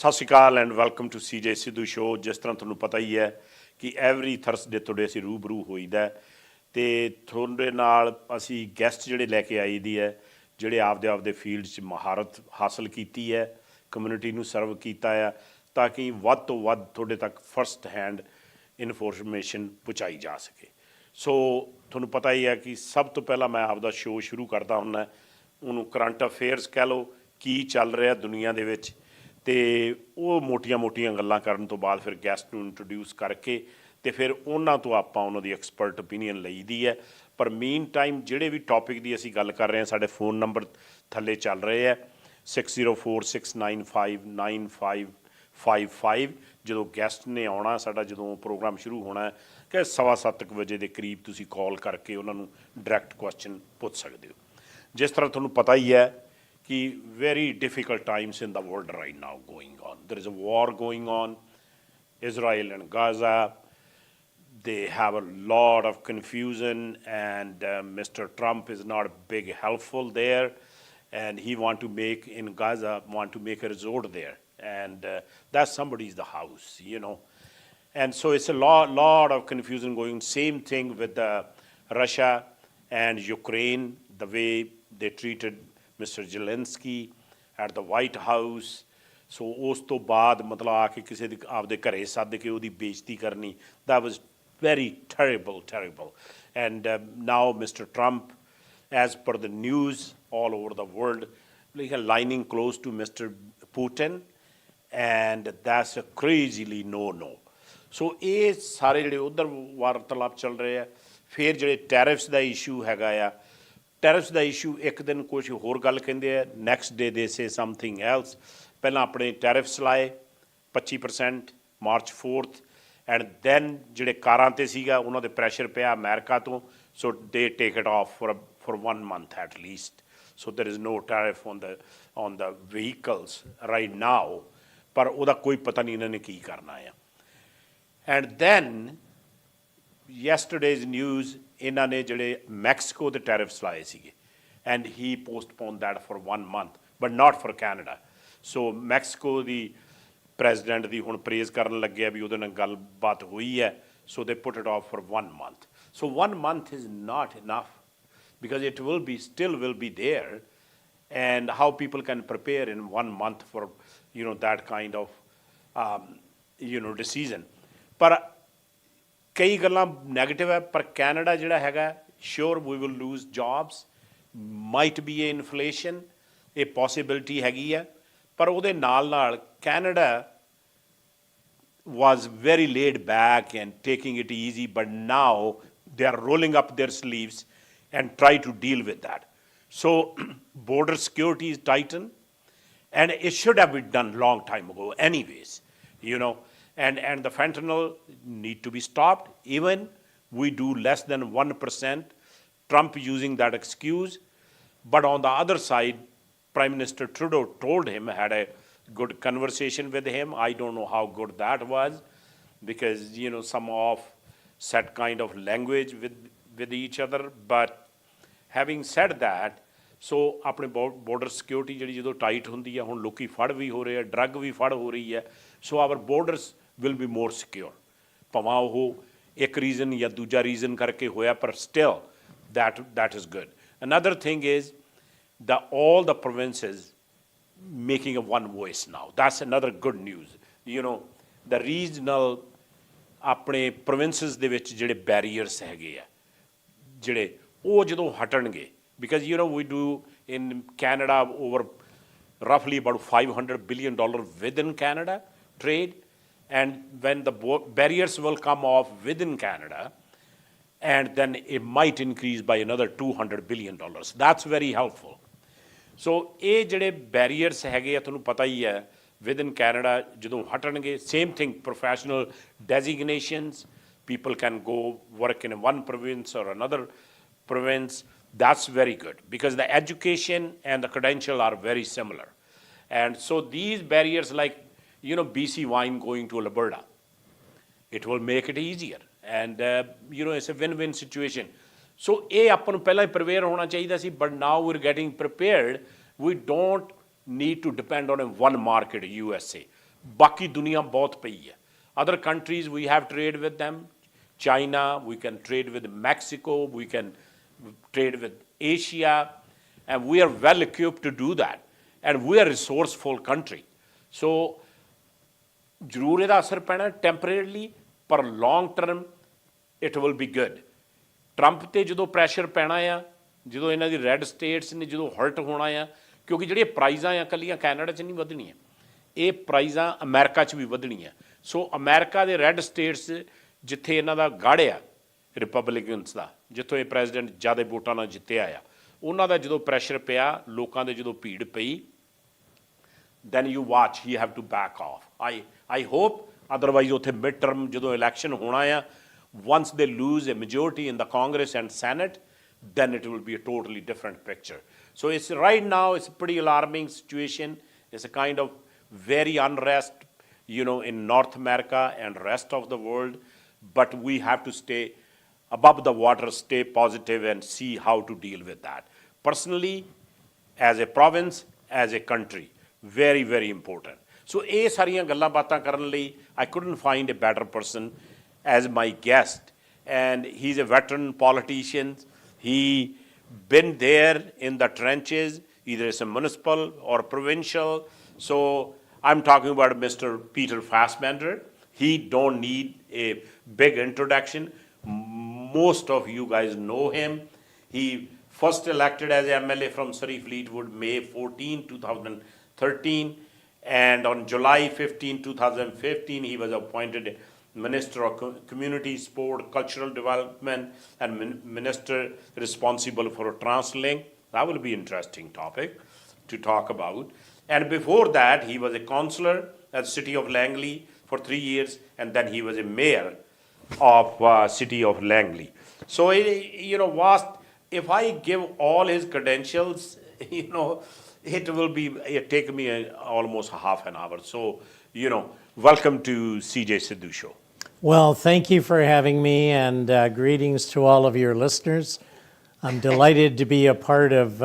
ਸਤਿ ਸ਼੍ਰੀ ਅਕਾਲ and welcome to CJ Sidhu show. ਜਿਸ ਤਰ੍ਹਾਂ ਤੁਹਾਨੂੰ ਪਤਾ ਹੀ ਹੈ ਕਿ ਐਵਰੀ ਥਰਸਡੇ ਤੁਹਾਡੇ ਅਸੀਂ ਰੂਬਰੂ ਹੋਈਦਾ ਅਤੇ ਤੁਹਾਡੇ ਨਾਲ ਅਸੀਂ ਗੈਸਟ ਜਿਹੜੇ ਲੈ ਕੇ ਆਈ ਦੀ ਹੈ ਜਿਹੜੇ ਆਪਦੇ ਫੀਲਡ 'ਚ ਮਹਾਰਤ ਹਾਸਲ ਕੀਤੀ ਹੈ, ਕਮਿਊਨਿਟੀ ਨੂੰ ਸਰਵ ਕੀਤਾ ਆ ਤਾਂ ਕਿ ਵੱਧ ਤੋਂ ਵੱਧ ਤੁਹਾਡੇ ਤੱਕ ਫਸਟ ਹੈਂਡ ਇਨਫੋਰਮੇਸ਼ਨ ਪਹੁੰਚਾਈ ਜਾ ਸਕੇ। ਸੋ ਤੁਹਾਨੂੰ ਪਤਾ ਹੀ ਹੈ ਕਿ ਸਭ ਤੋਂ ਪਹਿਲਾਂ ਮੈਂ ਆਪਦਾ ਸ਼ੋਅ ਸ਼ੁਰੂ ਕਰਦਾ ਹੁੰਦਾ, ਉਹਨੂੰ ਕਰੰਟ ਅਫੇਅਰਸ ਕਹਿ ਲਓ, ਕੀ ਚੱਲ ਰਿਹਾ ਦੁਨੀਆ ਦੇ ਵਿੱਚ, ਅਤੇ ਉਹ ਮੋਟੀਆਂ ਗੱਲਾਂ ਕਰਨ ਤੋਂ ਬਾਅਦ ਫਿਰ ਗੈਸਟ ਨੂੰ ਇੰਟਰੋਡਿਊਸ ਕਰਕੇ ਅਤੇ ਫਿਰ ਉਹਨਾਂ ਤੋਂ ਆਪਾਂ ਉਹਨਾਂ ਦੀ ਐਕਸਪਰਟ ਓਪੀਨੀਅਨ ਲਈ ਦੀ ਹੈ। ਪਰ ਮੀਨ ਟਾਈਮ ਜਿਹੜੇ ਵੀ ਟੌਪਿਕ ਦੀ ਅਸੀਂ ਗੱਲ ਕਰ ਰਹੇ ਹਾਂ, ਸਾਡੇ ਫ਼ੋਨ ਨੰਬਰ ਥੱਲੇ ਚੱਲ ਰਹੇ ਹੈ 6046959555। ਜਦੋਂ ਗੈਸਟ ਨੇ ਆਉਣਾ, ਸਾਡਾ ਜਦੋਂ ਪ੍ਰੋਗਰਾਮ ਸ਼ੁਰੂ ਹੋਣਾ ਕਿ 7:15 ਵਜੇ ਦੇ ਕਰੀਬ ਤੁਸੀਂ ਕਾਲ ਕਰਕੇ ਉਹਨਾਂ ਨੂੰ ਡਾਇਰੈਕਟ ਕੁਐਸਚਨ ਪੁੱਛ ਸਕਦੇ ਹੋ। ਜਿਸ ਤਰ੍ਹਾਂ ਤੁਹਾਨੂੰ ਪਤਾ ਹੀ ਹੈ कि very difficult times in the world right now going on. There is a war going on, Israel and Gaza. They have a lot of confusion and Mr. Trump is not big helpful there, and he want to make in Gaza, want to make a resort there, and that's somebody's the house, you know. And so it's a lot of confusion going on. Same thing with Russia and Ukraine, the way they treated Mr. Zelensky at the White House. So ਉਸ ਤੋਂ ਬਾਅਦ ਮਤਲਬ ਆ ਕੇ ਕਿਸੇ ਦੇ ਆਪਦੇ ਘਰੇ ਸੱਦ ਕੇ ਉਹਦੀ ਬੇਇੱਜ਼ਤੀ ਕਰਨੀ, that was very terrible. And now Mr. Trump, as per the news all over the world, like aligning close to Mr. Putin, and that's a crazily no. So ਇਹ ਸਾਰੇ ਜਿਹੜੇ ਉੱਧਰ ਵਾਰਤਾਲਾਪ ਚੱਲ ਰਹੇ ਆ। ਫਿਰ ਜਿਹੜੇ ਟੈਰਿਫਸ ਦਾ ਇਸ਼ੂ ਹੈਗਾ ਆ, ਟੈਰਿਫਸ ਦਾ ਇਸ਼ੂ ਇੱਕ ਦਿਨ ਕੁਛ ਹੋਰ ਗੱਲ ਕਹਿੰਦੇ ਆ, ਨੈਕਸਟ ਡੇ ਦੇ ਸੇ ਸਮਥਿੰਗ ਐਲਸ। ਪਹਿਲਾਂ ਆਪਣੇ ਟੈਰਿਫਸ ਲਾਏ 25% March 4th, ਐਂਡ ਦੈਨ ਜਿਹੜੇ ਕਾਰਾਂ 'ਤੇ ਸੀਗਾ ਉਹਨਾਂ ਦੇ ਪ੍ਰੈਸ਼ਰ ਪਿਆ ਅਮਰੀਕਾ ਤੋਂ, ਸੋ ਦੇ take it of for 1 month at least. So there is no tariff on the vehicles right now, ਪਰ ਉਹਦਾ ਕੋਈ ਪਤਾ ਨਹੀਂ ਇਹਨਾਂ ਨੇ ਕੀ ਕਰਨਾ ਆ। ਐਂਡ ਦੈਨ yesterday's news, ਇਹਨਾਂ ਨੇ ਜਿਹੜੇ ਮੈਕਸੀਕੋ ਦੇ ਟੈਰਿਫਸ ਲਾਏ ਸੀਗੇ, and he postpone that for 1 month, but not for Canada. So Mexico the president ਦੀ ਹੁਣ ਪ੍ਰੇਜ਼ ਕਰਨ ਲੱਗਿਆ ਵੀ ਉਹਦੇ ਨਾਲ ਗੱਲਬਾਤ ਹੋਈ ਹੈ, ਸੋ ਦੇ ਪੁੱਟ it of for 1 month. So 1 month is not enough because it will be there, and how people can prepare in 1 month for that kind of decision. ਪਰ ਕਈ ਗੱਲਾਂ ਨੈਗੇਟਿਵ ਹੈ, ਪਰ ਕੈਨੇਡਾ ਜਿਹੜਾ ਹੈਗਾ sure we will lose jobs, might be a inflation, ਇਹ possibility ਹੈਗੀ ਹੈ। ਪਰ ਉਹਦੇ ਨਾਲ Canada was very laid back and taking it easy, but now they are rolling up their sleeves and try to deal with that. So border security is tightened, and it should have been done long time ago anyways, and the fentanyl need to be stopped. Even we do less than 1%, Trump using that excuse. But on the other side, Prime Minister Trudeau told him, had a good conversation with him. I don't know how good that was, because some offset kind of language with each other. But having said that, ਸੋ ਆਪਣੇ border security ਜਿਹੜੀ ਜਦੋਂ tight ਹੁੰਦੀ ਹੈ, ਹੁਣ ਲੋਕੀ ਫੜ ਵੀ ਹੋ ਰਹੇ ਆ, ਡਰੱਗ ਵੀ ਫੜ ਹੋ ਰਹੀ ਹੈ, so our borders will be more secure. ਭਾਵੇਂ ਉਹ ਇੱਕ ਰੀਜ਼ਨ ਜਾਂ ਦੂਜਾ ਰੀਜ਼ਨ ਕਰਕੇ ਹੋਇਆ, ਪਰ still that is good. Another thing is all the provinces making a one voice now. That's another good news. The regional ਆਪਣੇ provinces ਦੇ ਵਿੱਚ ਜਿਹੜੇ barriers ਹੈਗੇ ਆ, ਜਿਹੜੇ ਉਹ ਜਦੋਂ ਹਟਣਗੇ, because we do in Canada over roughly about $500 billion within Canada trade, and when the barriers will come off within Canada, and then it might increase by another $200 billion. That's very helpful. So ਇਹ ਜਿਹੜੇ barriers ਹੈਗੇ ਆ, ਤੁਹਾਨੂੰ ਪਤਾ ਹੀ ਹੈ, within Canada ਜਦੋਂ ਹਟਣਗੇ, same thing, professional designations, people can go work in one province or another province. That's very good because the education and the credential are very similar. And so these barriers, like BC wine going to Alberta, it will make it easier, and it's a win-win situation. So ਇਹ ਆਪਾਂ ਨੂੰ ਪਹਿਲਾਂ ਹੀ prepare ਹੋਣਾ ਚਾਹੀਦਾ ਸੀ, but now we're getting prepared. We don't need to depend on one market, USA. ਬਾਕੀ ਦੁਨੀਆ ਬਹੁਤ ਪਈ ਹੈ। Other countries, we have trade with them. China, we can trade with Mexico, we can trade with Asia, and we are well equipped to do that. And we are a resourceful country. So, ਜ਼ਰੂਰ ਇਹਦਾ ਅਸਰ ਪੈਣਾ temporarily, ਪਰ long term it will be good. Trump ਤੇ ਜਦੋਂ pressure ਪੈਣਾ ਆ, ਜਦੋਂ ਇਹਨਾਂ ਦੀ ਰੈੱਡ ਸਟੇਟਸ ਨੇ ਜਦੋਂ ਹਰਟ ਹੋਣਾ ਆ, ਕਿਉਂਕਿ ਜਿਹੜੀਆਂ ਪ੍ਰਾਈਜ਼ਾਂ ਆ ਇਕੱਲੀਆਂ ਕੈਨੇਡਾ 'ਚ ਨਹੀਂ ਵਧਣੀਆਂ, ਇਹ ਪ੍ਰਾਈਜ਼ਾਂ ਅਮਰੀਕਾ 'ਚ ਵੀ ਵਧਣੀਆਂ। ਸੋ ਅਮਰੀਕਾ ਦੇ ਰੈੱਡ ਸਟੇਟਸ ਜਿੱਥੇ ਇਹਨਾਂ ਦਾ ਗੜ੍ਹ ਆ ਰਿਪਬਲਿਕਨਸ ਦਾ, ਜਿੱਥੋਂ ਇਹ ਪ੍ਰੈਜ਼ੀਡੈਂਟ ਜ਼ਿਆਦਾ ਵੋਟਾਂ ਨਾਲ ਜਿੱਤਿਆ ਆ, ਉਹਨਾਂ ਦਾ ਜਦੋਂ ਪ੍ਰੈਸ਼ਰ ਪਿਆ, ਲੋਕਾਂ ਦੇ ਜਦੋਂ ਭੀੜ ਪਈ, then you watch, he have to back off. I hope, otherwise ਉੱਥੇ ਮਿਡ ਟਰਮ ਜਦੋਂ ਇਲੈਕਸ਼ਨ ਹੋਣਾ ਆ, once they lose a majority in the Congress and Senate, then it will be a totally different picture. So it's right now, it's a pretty alarming situation. It's a kind of very unrest, in North America and rest of the world, but we have to stay above the water, stay positive and see how to deal with that. Personally, as a province, as a country, very, very important. So ਇਹ ਸਾਰੀਆਂ ਗੱਲਾਂ ਬਾਤਾਂ ਕਰਨ ਲਈ I couldn't find a better person as my guest, and he's a veteran politician. He been there in the trenches, either as a municipal or provincial. So I'm talking about Mr. Peter FASSBENDER. He don't need a big introduction. Most of you guys know him. He first elected as MLA from Surrey Fleetwood, May 14, 2013. And on July 15, 2015, he was appointed Minister of Community, Sport, Cultural Development, and Minister responsible for TransLink. That will be an interesting topic to talk about. And before that, he was a councillor at the city of Langley for 3 years, and then he was a mayor of city of Langley. So, if I give all his credentials, it will take me almost half an hour. So, welcome to CJ Sidhu Show. Well, thank you for having me, and greetings to all of your listeners. I'm delighted to be a part of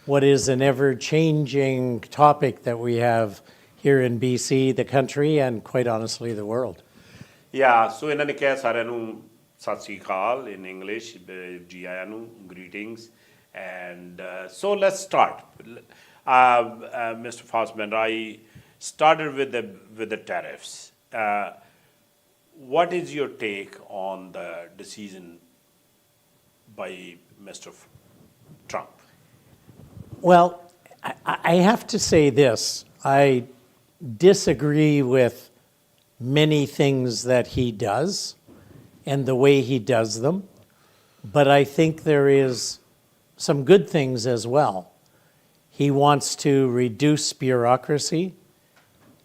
what is an ever-changing topic that we have here in BC, the country, and quite honestly, the world. Yeah, so ਇਹਨਾਂ ਨੇ ਕਿਹਾ ਸਾਰਿਆਂ ਨੂੰ ਸਤਿ ਸ੍ਰੀ ਅਕਾਲ in English, ਜੀ ਆਇਆਂ ਨੂੰ, greetings, and so let's start. Mr. Fassbender, I started with the tariffs. What is your take on the decision by Mr. Trump? Well, I have to say this. I disagree with many things that he does and the way he does them, but I think there is some good things as well. He wants to reduce bureaucracy.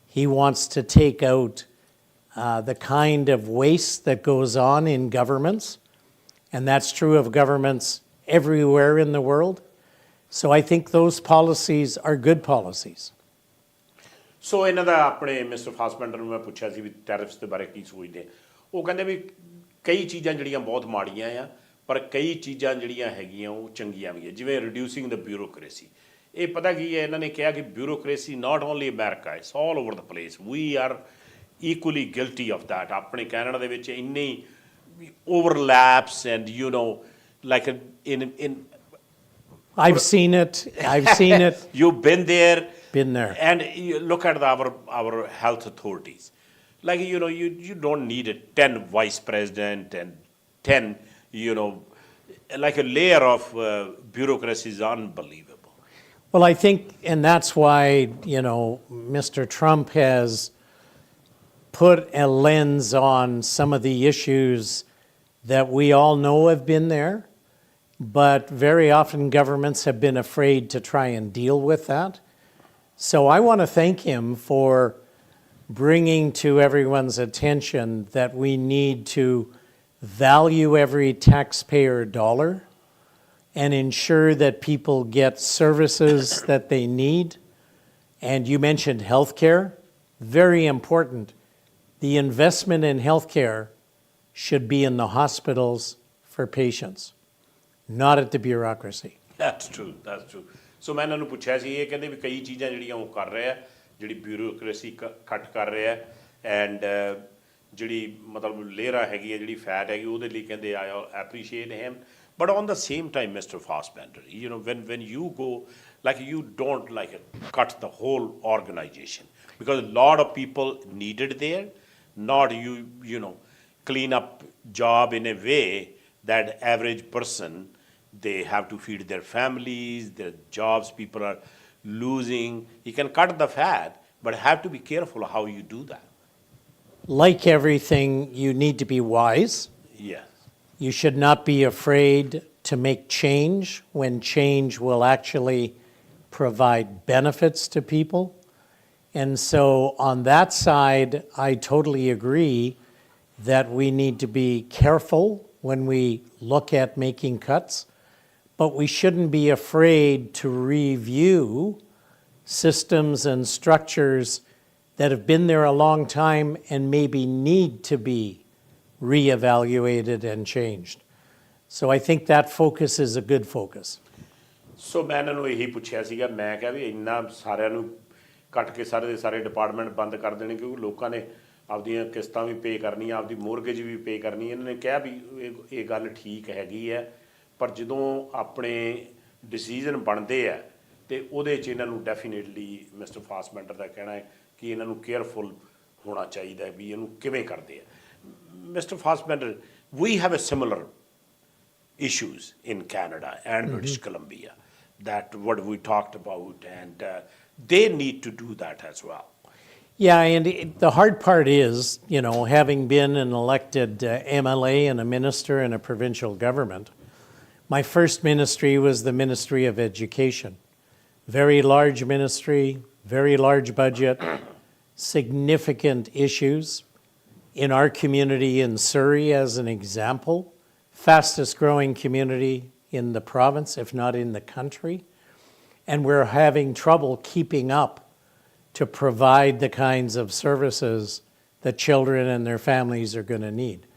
He wants to take out the kind of waste that goes on in governments, and that's true of governments everywhere in the world. So I think those policies are good policies. ਸੋ ਇਹਨਾਂ ਦਾ ਆਪਣੇ mister Fassbender ਨੂੰ ਮੈਂ ਪੁੱਛਿਆ ਸੀ ਵੀ tariffs ਦੇ ਬਾਰੇ ਕੀ ਸੋਚਦੇ। ਉਹ ਕਹਿੰਦੇ ਵੀ ਕਈ ਚੀਜ਼ਾਂ ਜਿਹੜੀਆਂ ਬਹੁਤ ਮਾੜੀਆਂ ਆ, ਪਰ ਕਈ ਚੀਜ਼ਾਂ ਜਿਹੜੀਆਂ ਹੈਗੀਆਂ ਉਹ ਚੰਗੀਆਂ ਵੀ ਹੈ, ਜਿਵੇਂ ਰਿਡਿਊਸਿੰਗ ਦ ਬਿਊਰੋਕ੍ਰੇਸੀ। ਇਹ ਪਤਾ ਕੀ ਹੈ, ਇਹਨਾਂ ਨੇ ਕਿਹਾ ਕਿ bureaucracy not only America, it's all over the place. We are equally guilty of that. ਆਪਣੇ ਕੈਨੇਡਾ ਦੇ ਵਿੱਚ ਇੰਨੇ overlaps and like in I've seen it. You've been there. Been there. And you look at our health authorities. Like, you don't need 10 vice president and 10, like a layer of bureaucracy is unbelievable. Well, I think, and that's why, Mr. Trump has put a lens on some of the issues that we all know have been there, but very often governments have been afraid to try and deal with that. So I want to thank him for bringing to everyone's attention that we need to value every taxpayer dollar and ensure that people get services that they need. And you mentioned healthcare, very important. The investment in healthcare should be in the hospitals for patients, not at the bureaucracy. That's true. So ਮੈਂ ਇਹਨਾਂ ਨੂੰ ਪੁੱਛਿਆ ਸੀ, ਇਹ ਕਹਿੰਦੇ ਵੀ ਕਈ ਚੀਜ਼ਾਂ ਜਿਹੜੀਆਂ ਉਹ ਕਰ ਰਹੇ ਆ, ਜਿਹੜੀ ਬਿਊਰੋਕ੍ਰੇਸੀ ਕੱਟ ਕਰ ਰਿਹਾ ਐਂਡ ਜਿਹੜੀ ਮਤਲਬ ਲੇਅਰਾਂ ਹੈਗੀ ਹੈ ਜਿਹੜੀ ਫੈਟ ਹੈਗੀ ਉਹਦੇ ਲਈ ਕਹਿੰਦੇ I appreciate him but on the same time Mr. Fassbender, you know, when you go like you don't like cut the whole organization because a lot of people needed there, not you know clean up job in a way that average person they have to feed their families, their jobs people are losing. You can cut the fat but have to be careful how you do that. Like everything, you need to be wise. Yes. You should not be afraid to make change when change will actually provide benefits to people. And so on that side, I totally agree that we need to be careful when we look at making cuts, but we shouldn't be afraid to review systems and structures that have been there a long time and maybe need to be reevaluated and changed. So I think that focus is a good focus. ਸੋ ਮੈਂ ਇਹਨਾਂ ਨੂੰ ਇਹੀ ਪੁੱਛਿਆ ਸੀਗਾ ਮੈਂ ਕਿਹਾ ਵੀ ਇੰਨਾ ਸਾਰਿਆਂ ਨੂੰ ਕੱਟ ਕੇ ਸਾਰੇ ਦੇ ਸਾਰੇ ਡਿਪਾਰਟਮੈਂਟ ਬੰਦ ਕਰ ਦੇਣੇ ਕਿਉਂਕਿ ਲੋਕਾਂ ਨੇ ਆਪਦੀਆਂ ਕਿਸ਼ਤਾਂ ਵੀ ਪੇ ਕਰਨੀਆਂ ਆਪਦੀ ਮੋਰਗੇਜ ਵੀ ਪੇ ਕਰਨੀ ਇਹਨਾਂ ਨੇ ਕਿਹਾ ਵੀ ਇਹ ਗੱਲ ਠੀਕ ਹੈਗੀ ਹੈ ਪਰ ਜਦੋਂ ਆਪਣੇ ਡਿਸੀਜ਼ਨ ਬਣਦੇ ਆ ਤੇ ਉਹਦੇ 'ਚ ਇਹਨਾਂ ਨੂੰ ਡੈਫੀਨੇਟਲੀ ਮਿਸਟਰ ਫਾਸਬੈਂਡਰ ਦਾ ਕਹਿਣਾ ਹੈ ਕਿ ਇਹਨਾਂ ਨੂੰ ਕੇਅਰਫੁਲ ਹੋਣਾ ਚਾਹੀਦਾ ਵੀ ਇਹਨੂੰ ਕਿਵੇਂ ਕਰਦੇ ਆ Mr. Fassbender, we have a similar issues in Canada and British Columbia that what we talked about and they need to do that as well. Yeah, and the hard part is, you know, having been an elected MLA and a minister in a provincial government, my first ministry was the Ministry of Education. Very large ministry, very large budget, significant issues. In our community in Surrey, as an example, fastest growing community in the province, if not in the country, and we're having trouble keeping up to provide the kinds of services that children and their families are going to need.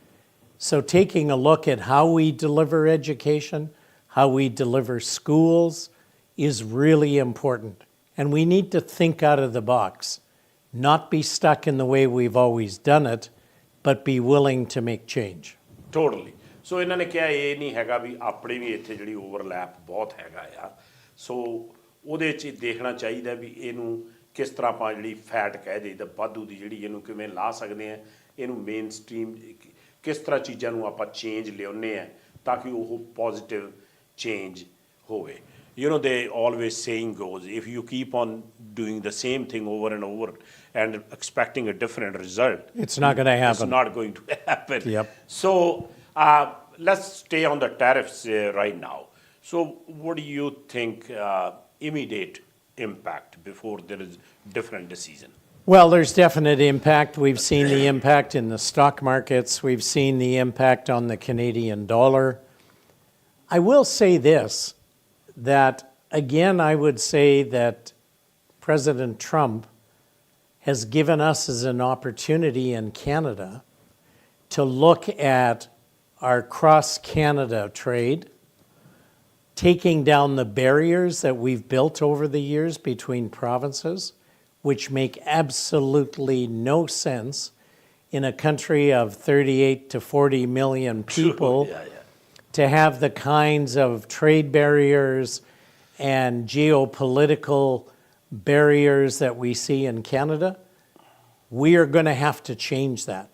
So taking a look at how we deliver education, how we deliver schools is really important. And we need to think out of the box, not be stuck in the way we've always done it, but be willing to make change. Totally. ਸੋ ਇਹਨਾਂ ਨੇ ਕਿਹਾ ਇਹ ਨਹੀਂ ਹੈਗਾ ਵੀ ਆਪਣੇ ਵੀ ਇੱਥੇ ਜਿਹੜੀ overlap ਬਹੁਤ ਹੈਗਾ ਆ ਸੋ ਉਹਦੇ 'ਚ ਦੇਖਣਾ ਚਾਹੀਦਾ ਵੀ ਇਹਨੂੰ ਕਿਸ ਤਰ੍ਹਾਂ ਆਪਾਂ ਜਿਹੜੀ ਫੈਟ ਕਹਿ ਦੇਈਦਾ ਵਾਧੂ ਦੀ ਜਿਹੜੀ ਇਹਨੂੰ ਕਿਵੇਂ ਲਾ ਸਕਦੇ ਆ ਇਹਨੂੰ ਮੇਨ ਸਟਰੀਮ ਕਿਸ ਤਰ੍ਹਾਂ ਚੀਜ਼ਾਂ ਨੂੰ ਆਪਾਂ ਚੇਂਜ ਲਿਆਉਂਦੇ ਆ ਤਾਂ ਕਿ ਉਹ ਪੋਜ਼ਿਟਿਵ ਚੇਂਜ ਹੋਵੇ. You know, they always saying goes, if you keep on doing the same thing over and over and expecting a different result, It's not going to happen. It's not going to happen. Yep. So let's stay on the tariffs right now. So what do you think immediate impact before there is different decision? Well, there's definite impact. We've seen the impact in the stock markets. We've seen the impact on the Canadian dollar. I will say this, that again, I would say that President Trump has given us as an opportunity in Canada to look at our cross-Canada trade, taking down the barriers that we've built over the years between provinces, which make absolutely no sense in a country of 38 to 40 million people. To have the kinds of trade barriers and geopolitical barriers that we see in Canada, we are going to have to change that.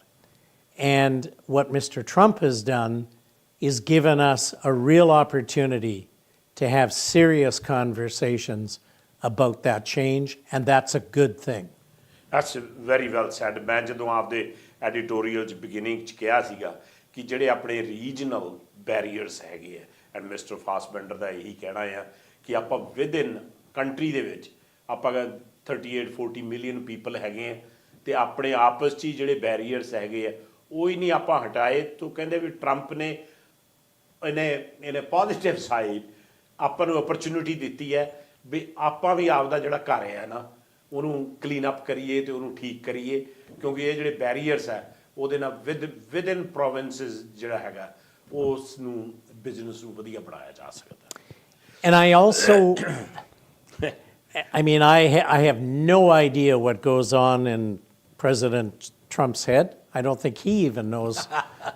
And what Mr. Trump has done is given us a real opportunity to have serious conversations about that change, and that's a good thing. That's very well said. ਮੈਂ ਜਦੋਂ ਆਪਦੇ editorial 'ਚ beginning 'ਚ ਕਿਹਾ ਸੀਗਾ ਕਿ ਜਿਹੜੇ ਆਪਣੇ ਰੀਜਨਲ ਬੈਰੀਅਰਸ ਹੈਗੇ ਆ ਐਂਡ ਮਿਸਟਰ ਫਾਸਬੈਂਡਰ ਦਾ ਇਹੀ ਕਹਿਣਾ ਆ ਕਿ ਆਪਾਂ ਵਿਦ ਇਨ ਕੰਟਰੀ ਦੇ ਵਿੱਚ ਆਪਾਂ 38-40 ਮਿਲੀਅਨ ਪੀਪਲ ਹੈਗੇ ਆ ਅਤੇ ਆਪਣੇ ਆਪਸ 'ਚ ਹੀ ਜਿਹੜੇ ਬੈਰੀਅਰਸ ਹੈਗੇ ਆ ਉਹ ਹੀ ਨਹੀਂ ਆਪਾਂ ਹਟਾਏ ਤੋਂ ਕਹਿੰਦੇ ਵੀ ਟਰੰਪ ਨੇ ਇਹਨੇ ਪੋਜ਼ੀਟਿਵ ਸਾਈਡ ਆਪਾਂ ਨੂੰ ਅਪਰਚੁਨਿਟੀ ਦਿੱਤੀ ਹੈ ਵੀ ਆਪਾਂ ਵੀ ਆਪਦਾ ਜਿਹੜਾ ਘਰ ਹੈ ਨਾ ਉਹਨੂੰ ਕਲੀਨ ਅਪ ਕਰੀਏ ਅਤੇ ਉਹਨੂੰ ਠੀਕ ਕਰੀਏ ਕਿਉਂਕਿ ਇਹ ਜਿਹੜੇ ਬੈਰੀਅਰਸ ਹੈ ਉਹਦੇ ਨਾਲ ਵਿਦ ਇਨ ਪ੍ਰੋਵਿੰਸਿਸ ਜਿਹੜਾ ਹੈਗਾ ਉਸ ਨੂੰ ਬਿਜ਼ਨਸ ਨੂੰ ਵਧੀਆ ਬਣਾਇਆ ਜਾ ਸਕਦਾ. And I also I mean, I have no idea what goes on in President Trump's head. I don't think he even knows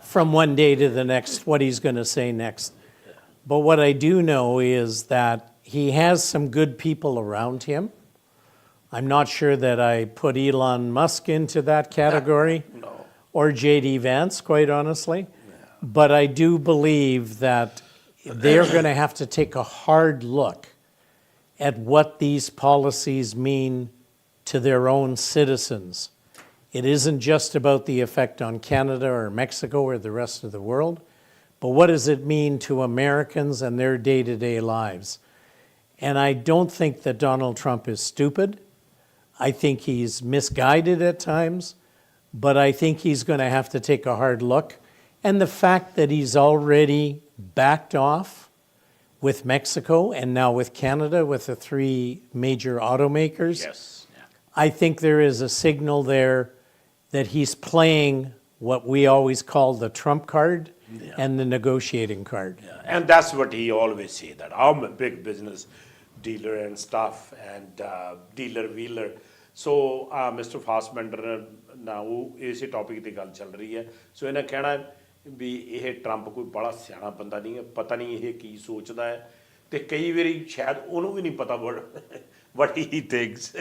from one day to the next what he's going to say next. But what I do know is that he has some good people around him. I'm not sure that I put Elon Musk into that category or J.D. Vance, quite honestly. But I do believe that they're going to have to take a hard look at what these policies mean to their own citizens. It isn't just about the effect on Canada or Mexico or the rest of the world, but what does it mean to Americans and their day-to-day lives? And I don't think that Donald Trump is stupid. I think he's misguided at times, but I think he's going to have to take a hard look. And the fact that he's already backed off with Mexico and now with Canada, with the three major automakers, Yes. Yeah. I think there is a signal there that he's playing what we always call the trump card and the negotiating card. Yeah. And that's what he always say, that I'm a big business dealer and stuff, and dealer wheeler. So Mr. Fassbender now ਇਸੇ topic ਤੇ ਗੱਲ ਚੱਲ ਰਹੀ ਹੈ, ਸੋ ਇਹਨਾਂ ਕਹਿਣਾ ਵੀ ਇਹ Trump ਕੋਈ ਬੜਾ ਸਿਆਣਾ ਬੰਦਾ ਨਹੀਂ ਹੈ, ਪਤਾ ਨਹੀਂ ਇਹ ਕੀ ਸੋਚਦਾ ਹੈ, ਤੇ ਕਈ ਵਾਰੀ ਸ਼ਾਇਦ ਉਹਨੂੰ ਵੀ ਨਹੀਂ ਪਤਾ what he thinks.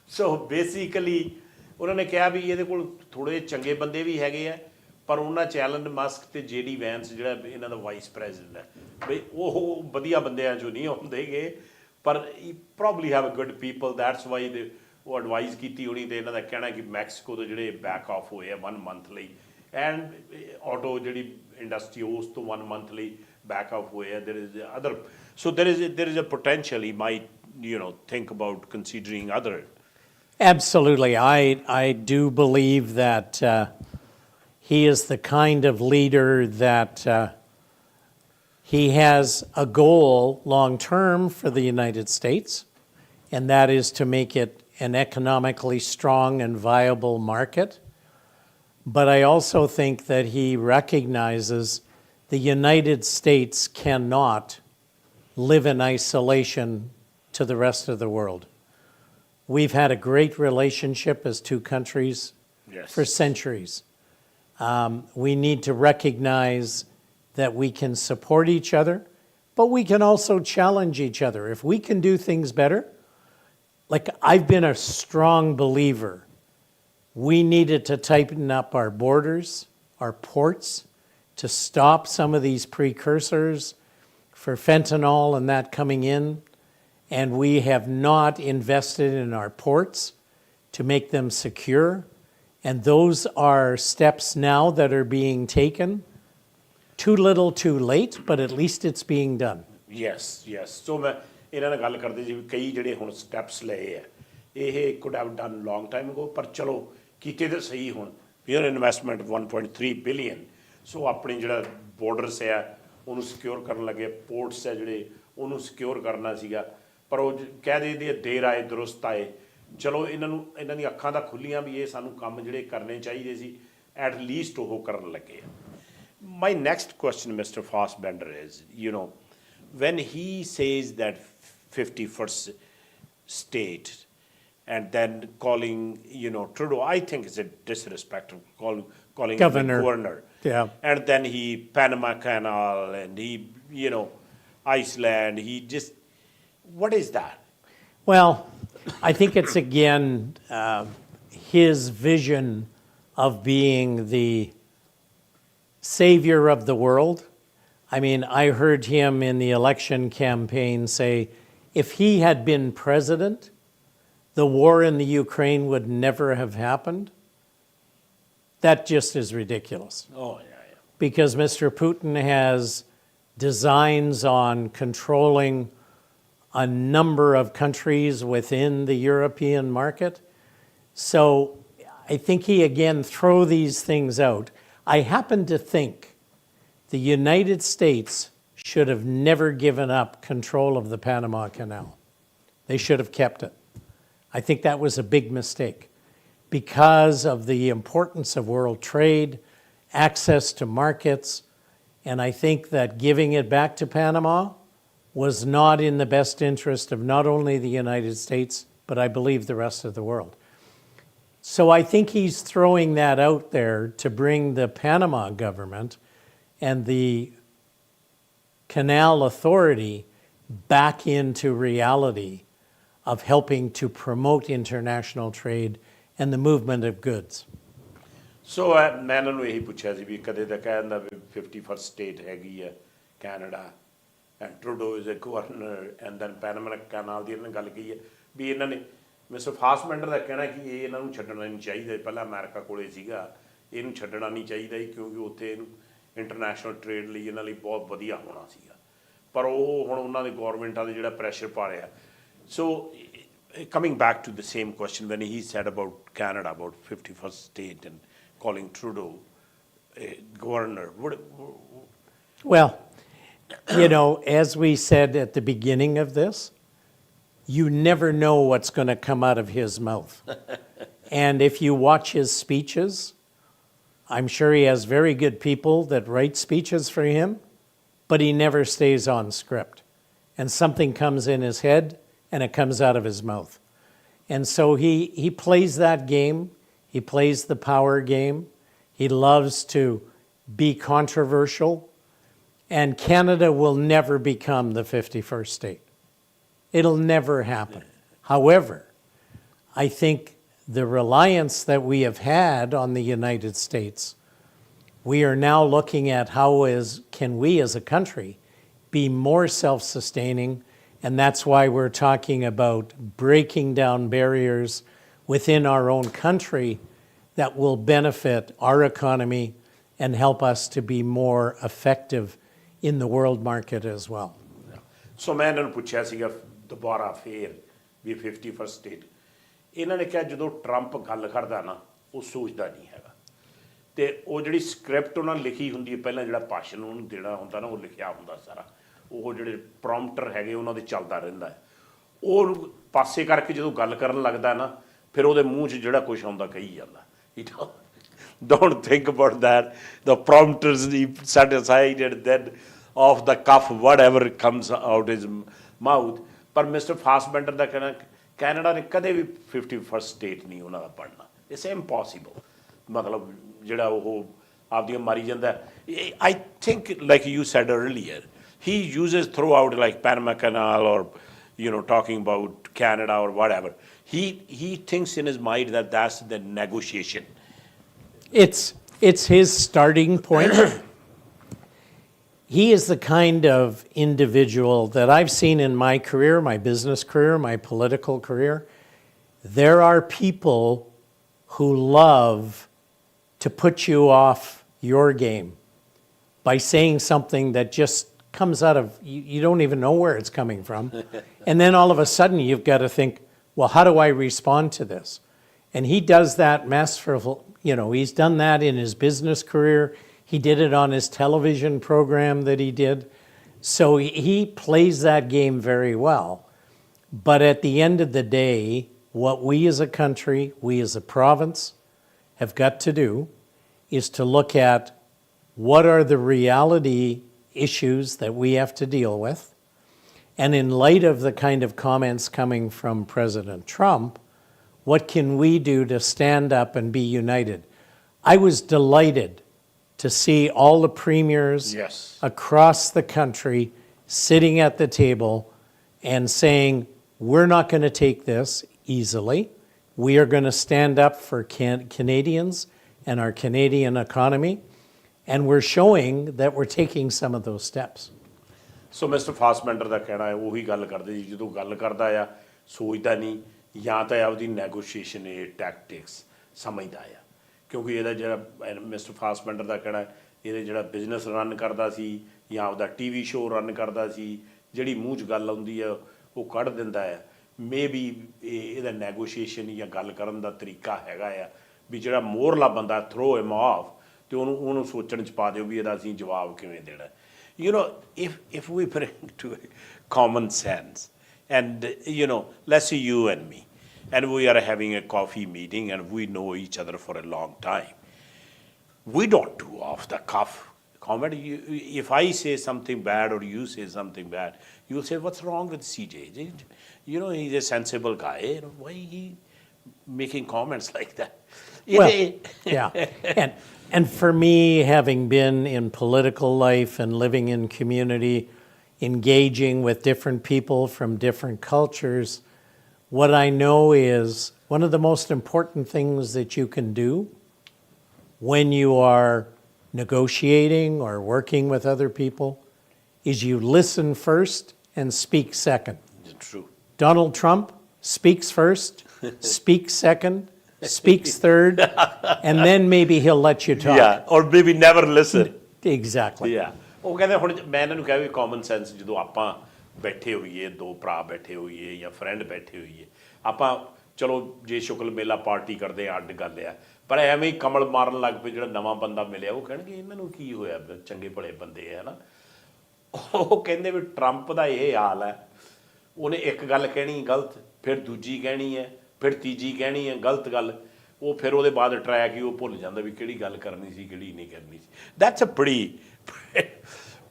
So basically ਉਹਨਾਂ ਨੇ ਕਿਹਾ ਵੀ ਇਹਦੇ ਕੋਲ ਥੋੜੇ ਚੰਗੇ ਬੰਦੇ ਵੀ ਹੈਗੇ ਆ, ਪਰ ਉਹਨਾਂ ਚ ਐਲਨ ਮਸਕ ਤੇ ਜੇਡੀ ਵੈਂਸ ਜਿਹੜਾ ਇਹਨਾਂ ਦਾ ਵਾਈਸ ਪ੍ਰੈਜ਼ੀਡੈਂਟ ਹੈ, ਬਈ ਉਹ ਵਧੀਆ ਬੰਦਿਆਂ ਚੋਂ ਨਹੀਂ ਹੁੰਦੇਗੇ, ਪਰ probably have a good people. That's why ਉਹ ਐਡਵਾਈਸ ਕੀਤੀ ਹੋਣੀ, ਤੇ ਇਹਨਾਂ ਦਾ ਕਹਿਣਾ ਕਿ ਮੈਕਸੀਕੋ ਤੋਂ ਜਿਹੜੇ ਬੈਕ ਆਫ ਹੋਏ ਆ 1 month ਲਈ, ਐਂਡ ਆਟੋ ਜਿਹੜੀ ਇੰਡਸਟਰੀ ਉਸ ਤੋਂ 1 month ਲਈ back off ਹੋਏ ਆ. There is other, so there is a potential he might, think about considering other. Absolutely. I do believe that he is the kind of leader that he has a goal long term for the United States, and that is to make it an economically strong and viable market. But I also think that he recognizes the United States cannot live in isolation to the rest of the world. We've had a great relationship as two countries for centuries. We need to recognize that we can support each other, but we can also challenge each other. If we can do things better, like I've been a strong believer, we needed to tighten up our borders, our ports, to stop some of these precursors for fentanyl and that coming in. And we have not invested in our ports to make them secure. And those are steps now that are being taken. Too little, too late, but at least it's being done. Yes. So ਮੈਂ ਇਹਨਾਂ ਨਾਲ ਗੱਲ ਕਰਦੇ ਜੀ ਵੀ ਕਈ ਜਿਹੜੇ ਹੁਣ steps ਲਏ ਆ, ਇਹ could have done long time ago, ਪਰ ਚਲੋ ਕੀਤੇ ਤਾਂ ਸਹੀ ਹੁਣ. Your investment 1.3 billion. ਸੋ ਆਪਣੇ ਜਿਹੜਾ ਬੋਰਡਰਸ ਆ ਉਹਨੂੰ ਸਿਕਿਉਰ ਕਰਨ ਲੱਗੇ, ਪੋਰਟਸ ਆ ਜਿਹੜੇ ਉਹਨੂੰ ਸਿਕਿਉਰ ਕਰਨਾ ਸੀਗਾ, ਪਰ ਉਹ ਕਹਿ ਦੇ ਦੇਰ ਆਏ ਦਰੁਸਤ ਆਏ. ਚਲੋ ਇਹਨਾਂ ਦੀਆਂ ਅੱਖਾਂ ਤਾਂ ਖੁੱਲੀਆਂ ਵੀ ਇਹ ਸਾਨੂੰ ਕੰਮ ਜਿਹੜੇ ਕਰਨੇ ਚਾਹੀਦੇ ਸੀ, ਐਟ ਲੀਸਟ ਉਹ ਕਰਨ ਲੱਗੇ ਆ. My next question, Mr. Fassbender, is, when he says that 51st state and then calling, Trudeau, I think it's a disrespect of calling Governor. him governor. Yeah. And then he, Panama Canal, and he, Iceland, he just, what is that? Well, I think it's again his vision of being the savior of the world. I mean, I heard him in the election campaign say, if he had been president, the war in the Ukraine would never have happened. That just is ridiculous. Oh, yeah. Because Mr. Putin has designs on controlling a number of countries within the European market. So I think he again throw these things out. I happen to think the United States should have never given up control of the Panama Canal. They should have kept it. I think that was a big mistake because of the importance of world trade, access to markets, and I think that giving it back to Panama was not in the best interest of not only the United States, but I believe the rest of the world. So I think he's throwing that out there to bring the Panama government and the Canal Authority back into reality of helping to promote international trade and the movement of goods. ਸੋ ਮੈਂ ਇਹਨਾਂ ਨੂੰ ਇਹੀ ਪੁੱਛਿਆ ਸੀ ਵੀ ਕਦੇ ਤਾਂ ਕਹਿ ਦਿੰਦਾ ਵੀ 51st state ਹੈਗੀ ਹੈ Canada and Trudeau is a governor and then Panama canal ਦੀ ਇਹਨਾਂ ਨੇ ਗੱਲ ਕਹੀ ਹੈ ਵੀ ਇਹਨਾਂ ਨੇ ਮਿਸਟਰ ਫਾਸਬੈਂਡਰ ਦਾ ਕਹਿਣਾ ਕਿ ਇਹ ਇਹਨਾਂ ਨੂੰ ਛੱਡਣਾ ਨਹੀਂ ਚਾਹੀਦਾ ਪਹਿਲਾਂ ਅਮਰੀਕਾ ਕੋਲੇ ਸੀਗਾ ਇਹਨੂੰ ਛੱਡਣਾ ਨਹੀਂ ਚਾਹੀਦਾ ਕਿਉਂਕਿ ਉੱਥੇ ਇਹਨੂੰ ਇੰਟਰਨੈਸ਼ਨਲ ਟ੍ਰੇਡ ਲਈ ਇਹਨਾਂ ਲਈ ਬਹੁਤ ਵਧੀਆ ਹੋਣਾ ਸੀਗਾ ਪਰ ਉਹ ਹੁਣ ਉਹਨਾਂ ਦੇ ਗੌਰਮੈਂਟਾਂ ਦੇ ਜਿਹੜਾ ਪ੍ਰੈਸ਼ਰ ਪਾ ਰਿਹਾ ਸੋ coming back to the same question when he said about Canada, about 51st state and calling Trudeau a governor. Well, you know, as we said at the beginning of this, you never know what's going to come out of his mouth. And if you watch his speeches, I'm sure he has very good people that write speeches for him, but he never stays on script. And something comes in his head and it comes out of his mouth. And so he plays that game. He plays the power game. He loves to be controversial. And Canada will never become the 51st state. It'll never happen. However, I think the reliance that we have had on the United States, we are now looking at how can we as a country be more self-sustaining. And that's why we're talking about breaking down barriers within our own country that will benefit our economy and help us to be more effective in the world market as well. ਸੋ ਮੈਂ ਇਹਨਾਂ ਨੂੰ ਪੁੱਛਿਆ ਸੀਗਾ ਦੁਬਾਰਾ ਫੇਰ ਵੀ 51st state ਇਹਨਾਂ ਨੇ ਕਿਹਾ ਜਦੋਂ ਟਰੰਪ ਗੱਲ ਕਰਦਾ ਨਾ ਉਹ ਸੋਚਦਾ ਨਹੀਂ ਹੈਗਾ ਤੇ ਉਹ ਜਿਹੜੀ ਸਕ੍ਰਿਪਟ ਉਹਨਾਂ ਨੇ ਲਿਖੀ ਹੁੰਦੀ ਹੈ ਪਹਿਲਾਂ ਜਿਹੜਾ ਭਾਸ਼ਣ ਉਹਨੂੰ ਦੇਣਾ ਹੁੰਦਾ ਨਾ ਉਹ ਲਿਖਿਆ ਹੁੰਦਾ ਸਾਰਾ ਉਹ ਜਿਹੜੇ ਪ੍ਰੋਮਪਟਰ ਹੈਗੇ ਉਹਨਾਂ ਦੇ ਚੱਲਦਾ ਰਹਿੰਦਾ ਹੈ ਉਹ ਪਾਸੇ ਕਰਕੇ ਜਦੋਂ ਗੱਲ ਕਰਨ ਲੱਗਦਾ ਨਾ ਫਿਰ ਉਹਦੇ ਮੂੰਹ 'ਚ ਜਿਹੜਾ ਕੁਛ ਆਉਂਦਾ ਕਹੀ ਜਾਂਦਾ don't think about that the prompters he set aside and then off the cuff whatever comes out his mouth ਪਰ ਮਿਸਟਰ ਫਾਸਬੈਂਡਰ ਦਾ ਕਹਿਣਾ ਕੈਨੇਡਾ ਨੇ ਕਦੇ ਵੀ 51st ਸਟੇਟ ਨਹੀਂ ਉਹਨਾਂ ਦਾ ਬਣਨਾ ਇਟਸ ਇੰਪੋਸੀਬਲ ਮਤਲਬ ਜਿਹੜਾ ਉਹ ਆਪਦੀਆਂ ਮਾਰੀ ਜਾਂਦਾ I think like you said earlier he uses throughout like Panama Canal or talking about Canada or whatever he thinks in his mind that that's the negotiation. It's his starting point. He is the kind of individual that I've seen in my career, my business career, my political career. There are people who love to put you off your game by saying something that just comes out of, you don't even know where it's coming from. And then all of a sudden you've got to think, well, how do I respond to this? And he does that masterful, he's done that in his business career. He did it on his television program that he did. So he plays that game very well. But at the end of the day, what we as a country, we as a province have got to do is to look at what are the reality issues that we have to deal with. And in light of the kind of comments coming from President Trump, what can we do to stand up and be united? I was delighted to see all the premiers across the country sitting at the table and saying, we're not going to take this easily. We are going to stand up for Canadians and our Canadian economy. And we're showing that we're taking some of those steps. So Mr. Fassbender ਦਾ ਕਹਿਣਾ ਹੈ ਉਹੀ ਗੱਲ ਕਰਦੇ ਜੀ ਜਦੋਂ ਗੱਲ ਕਰਦਾ ਆ ਸੋਚਦਾ ਨਹੀਂ ਜਾਂ ਤਾਂ ਆਪਦੀ ਨੈਗੋਸ਼ੀਏਸ਼ਨ ਇਹ ਟੈਕਟਿਕਸ ਸਮਝਦਾ ਆ ਕਿਉਂਕਿ ਇਹਦਾ ਜਿਹੜਾ ਮਿਸਟਰ ਫਾਸਬੈਂਡਰ ਦਾ ਕਹਿਣਾ ਇਹਦੇ ਜਿਹੜਾ ਬਿਜ਼ਨਸ ਰਨ ਕਰਦਾ ਸੀ ਜਾਂ ਆਪਦਾ TV ਸ਼ੋਅ ਰਨ ਕਰਦਾ ਸੀ ਜਿਹੜੀ ਮੂੰਹ 'ਚ ਗੱਲ ਆਉਂਦੀ ਆ ਉਹ ਕੱਢ ਦਿੰਦਾ ਆ ਮੇ ਬੀ ਇਹਦਾ ਨੈਗੋਸ਼ੀਏਸ਼ਨ ਜਾਂ ਗੱਲ ਕਰਨ ਦਾ ਤਰੀਕਾ ਹੈਗਾ ਆ ਵੀ ਜਿਹੜਾ ਮੋਹਰਲਾ ਬੰਦਾ ਥਰੋ ਹਿਮ ਆਫ ਤੇ ਉਹਨੂੰ ਸੋਚਣ 'ਚ ਪਾ ਦਿਓ ਵੀ ਇਹਦਾ ਅਸੀਂ ਜਵਾਬ ਕਿਵੇਂ ਦੇਣਾ if we bring to common sense and let's say you and me and we are having a coffee meeting and we know each other for a long time we don't do off the cuff comment. If I say something bad or you say something bad, you'll say, what's wrong with CJ? You know, he's a sensible guy. You know, why he making comments like that? Well, yeah. And for me, having been in political life and living in community, engaging with different people from different cultures, what I know is one of the most important things that you can do when you are negotiating or working with other people is you listen first and speak second. True. Donald Trump speaks first, speaks second, speaks third, and then maybe he'll let you talk. Yeah, or maybe never listen. Exactly. Yeah. ਉਹ ਕਹਿੰਦੇ ਹੁਣ ਮੈਂ ਇਹਨਾਂ ਨੂੰ ਕਿਹਾ ਵੀ common sense ਜਦੋਂ ਆਪਾਂ ਬੈਠੇ ਹੋਈਏ ਦੋ ਭਰਾ ਬੈਠੇ ਹੋਈਏ ਜਾਂ ਫਰੈਂਡ ਬੈਠੇ ਹੋਈਏ ਆਪਾਂ ਚਲੋ ਜੇ ਸ਼ੁਕਲ ਮੇਲਾ ਪਾਰਟੀ ਕਰਦੇ ਆ ਅੱਡ ਗੱਲ ਆ ਪਰ ਐਵੇਂ ਹੀ ਕਮਲ ਮਾਰਨ ਲੱਗ ਪਏ ਜਿਹੜਾ ਨਵਾਂ ਬੰਦਾ ਮਿਲਿਆ ਉਹ ਕਹਿਣਗੇ ਇਹਨਾਂ ਨੂੰ ਕੀ ਹੋਇਆ ਚੰਗੇ ਭਲੇ ਬੰਦੇ ਆ ਨਾ ਉਹ ਕਹਿੰਦੇ ਵੀ ਟਰੰਪ ਦਾ ਇਹ ਹਾਲ ਹੈ ਉਹਨੇ ਇੱਕ ਗੱਲ ਕਹਿਣੀ ਗਲਤ ਫਿਰ ਦੂਜੀ ਕਹਿਣੀ ਹੈ ਫਿਰ ਤੀਜੀ ਕਹਿਣੀ ਹੈ ਗਲਤ ਗੱਲ ਉਹ ਫਿਰ ਉਹਦੇ ਬਾਅਦ ਟਰੈਕ ਹੀ ਉਹ ਭੁੱਲ ਜਾਂਦਾ ਵੀ ਕਿਹੜੀ ਗੱਲ ਕਰਨੀ ਸੀ ਕਿਹੜੀ ਨਹੀਂ ਕਰਨੀ ਸੀ that's a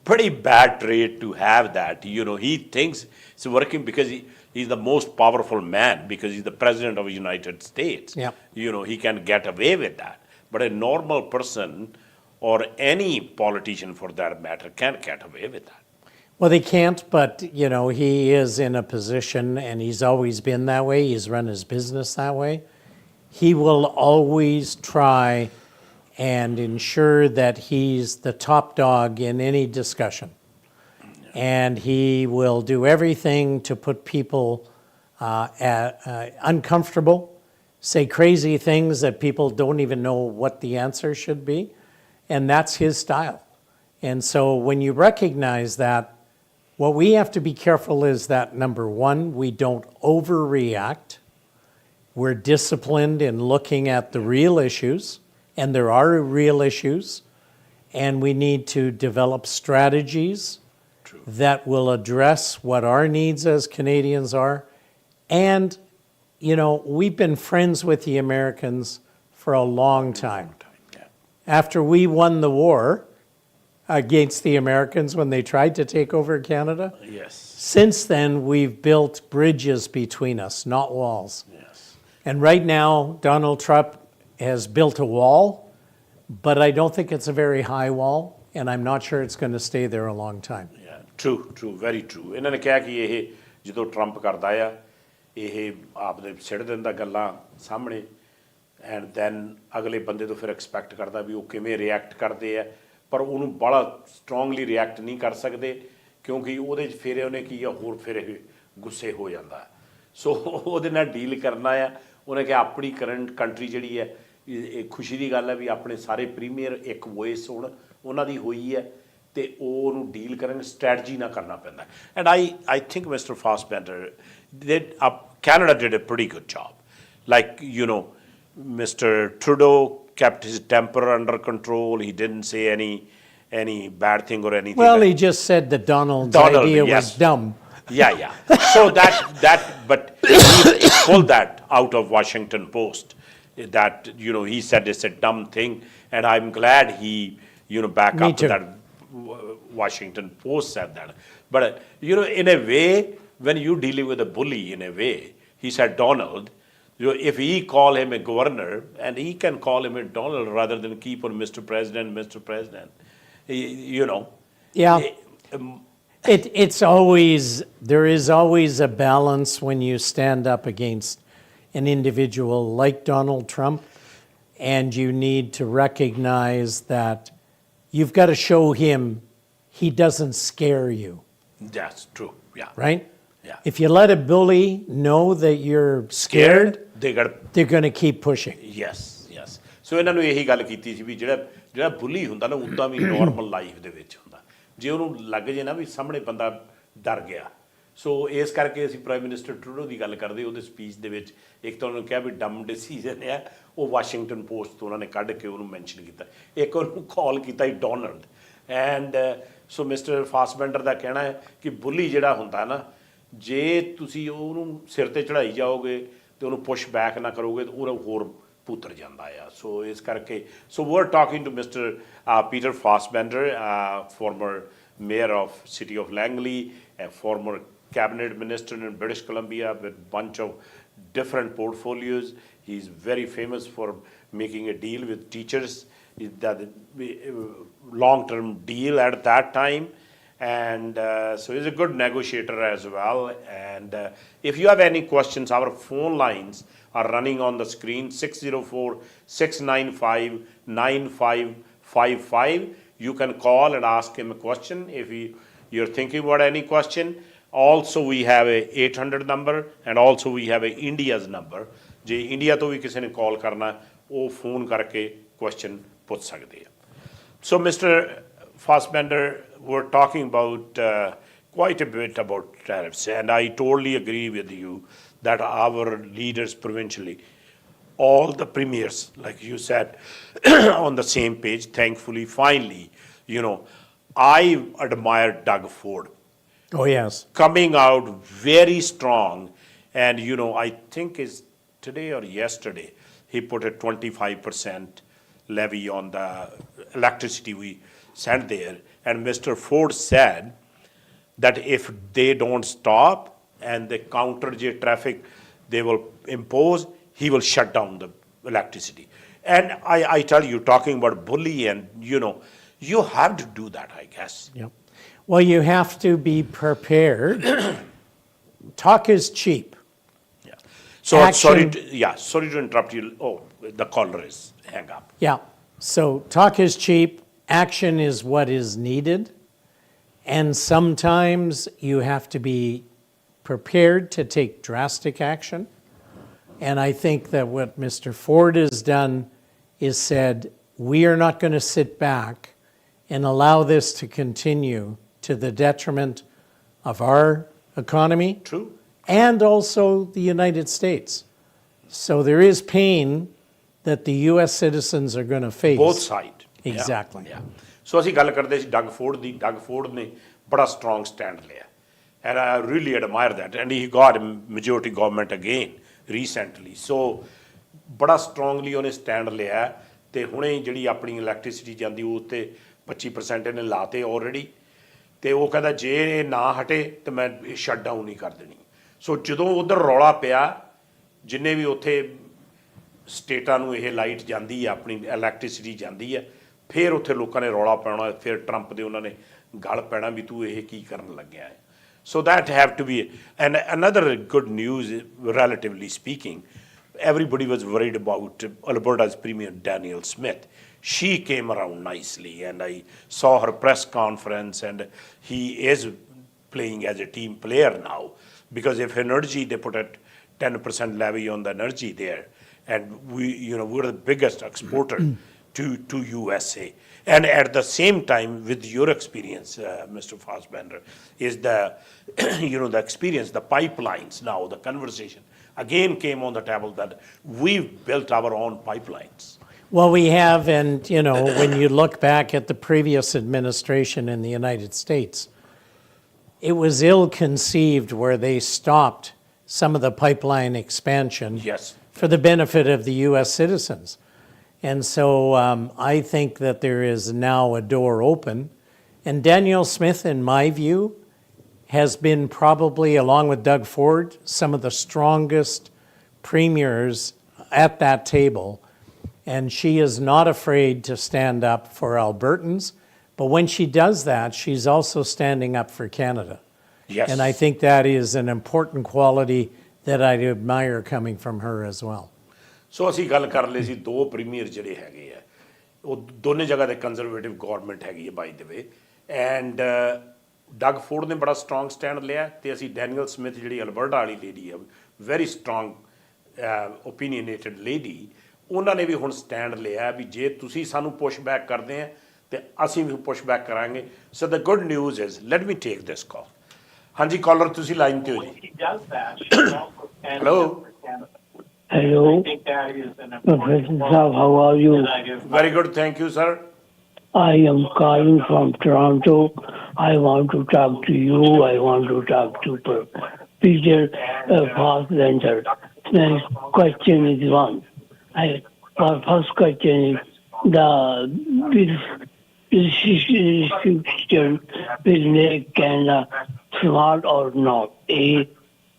pretty bad trait to have that. You know, he thinks it's working because he's the most powerful man because he's the president of the United States. Yeah. You know, he can get away with that. But a normal person or any politician for that matter can't get away with that. Well, they can't, but, you know, he is in a position, and he's always been that way. He's run his business that way. He will always try and ensure that he's the top dog in any discussion. And he will do everything to put people uncomfortable, say crazy things that people don't even know what the answer should be. And that's his style. And so when you recognize that, what we have to be careful is that, number one, we don't overreact. We're disciplined in looking at the real issues. And there are real issues, and we need to develop strategies that will address what our needs as Canadians are. And, you know, we've been friends with the Americans for a long time. After we won the war against the Americans when they tried to take over Canada, Yes. since then we've built bridges between us, not walls. Yes. And right now, Donald Trump has built a wall, but I don't think it's a very high wall, and I'm not sure it's going to stay there a long time. Yeah, true, very true. ਇਹਨਾਂ ਨੇ ਕਿਹਾ ਕਿ ਇਹ ਜਦੋਂ Trump ਕਰਦਾ ਆ ਇਹ ਆਪਦੇ ਸਿੱਟ ਦਿੰਦਾ ਗੱਲਾਂ ਸਾਹਮਣੇ ਐਂਡ ਦੈਨ ਅਗਲੇ ਬੰਦੇ ਤੋਂ ਫਿਰ ਐਕਸਪੈਕਟ ਕਰਦਾ ਵੀ ਉਹ ਕਿਵੇਂ ਰਿਐਕਟ ਕਰਦੇ ਆ ਪਰ ਉਹਨੂੰ ਬੜਾ ਸਟਰੋਂਗਲੀ ਰਿਐਕਟ ਨਹੀਂ ਕਰ ਸਕਦੇ ਕਿਉਂਕਿ ਉਹਦੇ 'ਚ ਫਿਰ ਉਹਨੇ ਕੀ ਆ ਹੋਰ ਫਿਰ ਇਹ ਗੁੱਸੇ ਹੋ ਜਾਂਦਾ ਸੋ ਉਹਦੇ ਨਾਲ ਡੀਲ ਕਰਨਾ ਆ ਉਹਨੇ ਕਿਹਾ ਆਪਣੀ ਕਰੰਟ ਕੰਟਰੀ ਜਿਹੜੀ ਹੈ ਇਹ ਖੁਸ਼ੀ ਦੀ ਗੱਲ ਹੈ ਵੀ ਆਪਣੇ ਸਾਰੇ ਪ੍ਰੀਮੀਅਰ ਇੱਕ ਵੋਇਸ ਹੁਣ ਉਹਨਾਂ ਦੀ ਹੋਈ ਹੈ ਅਤੇ ਉਹਨੂੰ ਡੀਲ ਕਰਨ ਸਟ੍ਰੈਟਜੀ ਨਾਲ ਕਰਨਾ ਪੈਂਦਾ and I think mister Fassbender Canada did a pretty good job like you know Mr. Trudeau kept his temper under control he didn't say any bad thing or anything well he just said that Donald's idea was dumb. Yeah. So that but he pulled that out of Washington Post. That you know he said it's a dumb thing, and I'm glad he back Me up too. that Washington Post said that. But in a way, when you dealing with a bully, in a way, he said Donald. If he call him a governor, and he can call him a Donald rather than keep on Mr. President. Yeah. There is always a balance when you stand up against an individual like Donald Trump, and you need to recognize that you've got to show him he doesn't scare you. That's true, yeah. Right? Yeah. If you let a bully know that you're scared, they're going to keep pushing. Yes. So ਇਹਨਾਂ ਨੂੰ ਇਹੀ ਗੱਲ ਕੀਤੀ ਸੀ ਵੀ ਜਿਹੜਾ bully ਹੁੰਦਾ ਨਾ ਉੱਦਾਂ ਵੀ normal life ਦੇ ਵਿੱਚ ਹੁੰਦਾ ਜੇ ਉਹਨੂੰ ਲੱਗ ਜੇ ਨਾ ਵੀ ਸਾਹਮਣੇ ਬੰਦਾ ਡਰ ਗਿਆ ਸੋ ਇਸ ਕਰਕੇ ਅਸੀਂ ਪ੍ਰਾਈਮ ਮਿਨਿਸਟਰ ਟਰੂਡੋ ਦੀ ਗੱਲ ਕਰਦੇ ਉਹਦੇ ਸਪੀਚ ਦੇ ਵਿੱਚ ਇੱਕ ਤਾਂ ਉਹਨੂੰ ਕਿਹਾ ਵੀ ਡਮ ਡਿਸੀਜ਼ਨ ਹੈ ਉਹ ਵਾਸ਼ਿੰਗਟਨ ਪੋਸਟ ਤੋਂ ਉਹਨਾਂ ਨੇ ਕੱਢ ਕੇ ਉਹਨੂੰ ਮੈਂਸ਼ਨ ਕੀਤਾ ਇੱਕ ਉਹਨੂੰ ਕਾਲ ਕੀਤਾ Donald and so mister Fassbender ਦਾ ਕਹਿਣਾ ਹੈ ਕਿ ਬੁਲੀ ਜਿਹੜਾ ਹੁੰਦਾ ਨਾ ਜੇ ਤੁਸੀਂ ਉਹਨੂੰ ਸਿਰ 'ਤੇ ਚੜ੍ਹਾਈ ਜਾਓਗੇ ਅਤੇ ਉਹਨੂੰ ਪੁਸ਼ ਬੈਕ ਨਾ ਕਰੋਗੇ ਤਾਂ ਉਹ ਹੋਰ ਪੁੱਤਰ ਜਾਂਦਾ ਆ ਸੋ ਇਸ ਕਰਕੇ ਸੋ we're talking to Mr. Peter Fassbender, former mayor of city of Langley, a former cabinet minister in British Columbia with bunch of different portfolios. He's very famous for making a deal with teachers, that long-term deal at that time. And so he's a good negotiator as well. And if you have any questions, our phone lines are running on the screen, 604-695-9555. You can call and ask him a question if you're thinking about any question. Also, we have a 800 number, and also we have a India's number. ਜੇ India ਤੋਂ ਵੀ ਕਿਸੇ ਨੇ ਕਾਲ ਕਰਨਾ ਉਹ phone ਕਰਕੇ question ਪੁੱਛ ਸਕਦੇ ਆ ਸੋ mister Fassbender, we're talking about quite a bit about tariffs, and I totally agree with you that our leaders provincially, all the premiers, like you said, on the same page, thankfully, finally, I admire Doug Ford. Oh, yes. Coming out very strong, and, I think it's today or yesterday, he put a 25% levy on the electricity we sent there. And Mr. Ford said that if they don't stop and they counter traffic they will impose, he will shut down the electricity. And I tell you, talking about bully and, you have to do that, I guess. Yep. Well, you have to be prepared. Talk is cheap. Yeah. So, Action- sorry to interrupt you. Oh, the caller is hang up. Yeah. So talk is cheap. Action is what is needed. And sometimes you have to be prepared to take drastic action. And I think that what Mr. Ford has done is said, we are not going to sit back and allow this to continue to the detriment of our economy. True. And also the United States. So there is pain that the US citizens are going to face. Both sides. Exactly. Yeah. So ਅਸੀਂ ਗੱਲ ਕਰਦੇ ਸੀ Doug Ford ਦੀ Doug Ford ਨੇ ਬੜਾ strong stand ਲਿਆ and I really admire that, and he got a majority government again recently. So ਬੜਾ strongly ਉਹਨੇ stand ਲਿਆ ਤੇ ਹੁਣੇ ਜਿਹੜੀ ਆਪਣੀ ਇਲੈਕਟ੍ਰਿਸਿਟੀ ਜਾਂਦੀ ਉਹ ਉੱਤੇ 25% ਇਹਨੇ ਲਾਤੇ ਆਲਰੇਡੀ ਤੇ ਉਹ ਕਹਿੰਦਾ ਜੇ ਇਹ ਨਾ ਹਟੇ ਤੇ ਮੈਂ ਇਹ ਸ਼ਟ ਡਾਊਨ ਹੀ ਕਰ ਦੇਣੀ ਸੋ ਜਦੋਂ ਉਧਰ ਰੌਲਾ ਪਿਆ ਜਿੰਨੇ ਵੀ ਉੱਥੇ ਸਟੇਟਾਂ ਨੂੰ ਇਹ ਲਾਈਟ ਜਾਂਦੀ ਆ ਆਪਣੀ ਇਲੈਕਟ੍ਰਿਸਿਟੀ ਜਾਂਦੀ ਆ ਫਿਰ ਉੱਥੇ ਲੋਕਾਂ ਨੇ ਰੌਲਾ ਪਾਉਣਾ ਫਿਰ ਟਰੰਪ ਦੇ ਉਹਨਾਂ ਨੇ ਗਲ ਪੈਣਾ ਵੀ ਤੂੰ ਇਹ ਕੀ ਕਰਨ ਲੱਗਿਆ ਹੈ so that have to be and another good news relatively speaking, everybody was worried about Alberta's Premier Danielle Smith. She came around nicely and I saw her press conference and he is playing as a team player now because if energy they put a 10% levy on the energy there and we're the biggest exporter to USA. And at the same time, with your experience, Mr. Fassbender, is the, the experience, the pipelines now, the conversation again came on the table that we've built our own pipelines. Well, we have, and when you look back at the previous administration in the United States, it was ill-conceived where they stopped some of the pipeline expansion for the benefit of the U.S. citizens. And so I think that there is now a door open. And Danielle Smith, in my view, has been probably, along with Doug Ford, some of the strongest premiers at that table. And she is not afraid to stand up for Albertans. But when she does that, she's also standing up for Canada. Yes. And I think that is an important quality that I admire coming from her as well. ਸੋ ਅਸੀਂ ਗੱਲ ਕਰ ਲਈ ਸੀ ਦੋ premier ਜਿਹੜੇ ਹੈਗੇ ਆ ਉਹ ਦੋਨੇ ਜਗ੍ਹਾ 'ਤੇ ਕੰਜ਼ਰਵੇਟਿਵ ਗੌਰਮੈਂਟ ਹੈਗੀ ਹੈ ਬਾਈ ਦ ਵੇ ਐਂਡ ਡਗ ਫੋਰਡ ਨੇ ਬੜਾ ਸਟਰੋਂਗ ਸਟੈਂਡ ਲਿਆ ਤੇ ਅਸੀਂ ਡੈਨੀਅਲ ਸਮਿਥ ਜਿਹੜੀ ਅਲਬਰਟਾ ਵਾਲੀ ਲੇਡੀ ਆ ਵੈਰੀ ਸਟਰੋਂਗ ਓਪੀਨੀਅਨੇਟਡ ਲੇਡੀ ਉਹਨਾਂ ਨੇ ਵੀ ਹੁਣ ਸਟੈਂਡ ਲਿਆ ਵੀ ਜੇ ਤੁਸੀਂ ਸਾਨੂੰ ਪੁਸ਼ ਬੈਕ ਕਰਦੇ ਆ ਤੇ ਅਸੀਂ ਵੀ ਪੁਸ਼ ਬੈਕ ਕਰਾਂਗੇ so the good news is let me take this call ਹਾਂਜੀ ਕਾਲਰ ਤੁਸੀਂ ਲਾਈਨ 'ਤੇ ਹੋ ਜੀ hello Hello, Professor Saab, how are you? Very good, thank you, sir. I am calling from Toronto. I want to talk to you. I want to talk to Peter Fassbender. My question is one. Our first question is this restriction will make Canada smart or not. A,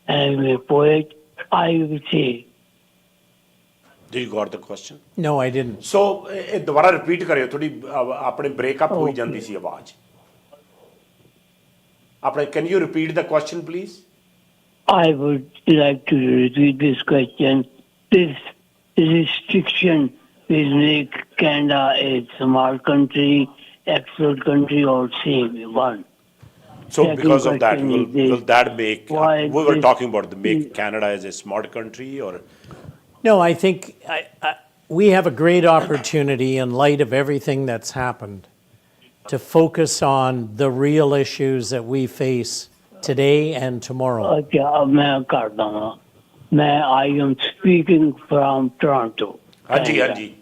I'm a poet. I will say, Did you got the question? No, I didn't. So ਇਹ ਦੁਬਾਰਾ repeat ਕਰਿਓ ਥੋੜੀ ਆਪਣੇ breakup ਹੋਈ ਜਾਂਦੀ ਸੀ ਆਵਾਜ਼ ਆਪਣੇ can you repeat the question please? I would like to repeat this question. This restriction will make Canada a small country, excellent country, or same one. So Second because of that, question is will that make, why we were this- talking about the make Canada as a smart country or? No, I think we have a great opportunity in light of everything that's happened to focus on the real issues that we face today and tomorrow. अच्छा अब मैं करता हूँ मैं I am speaking from Toronto. हाँ जी हाँ Canada. Ji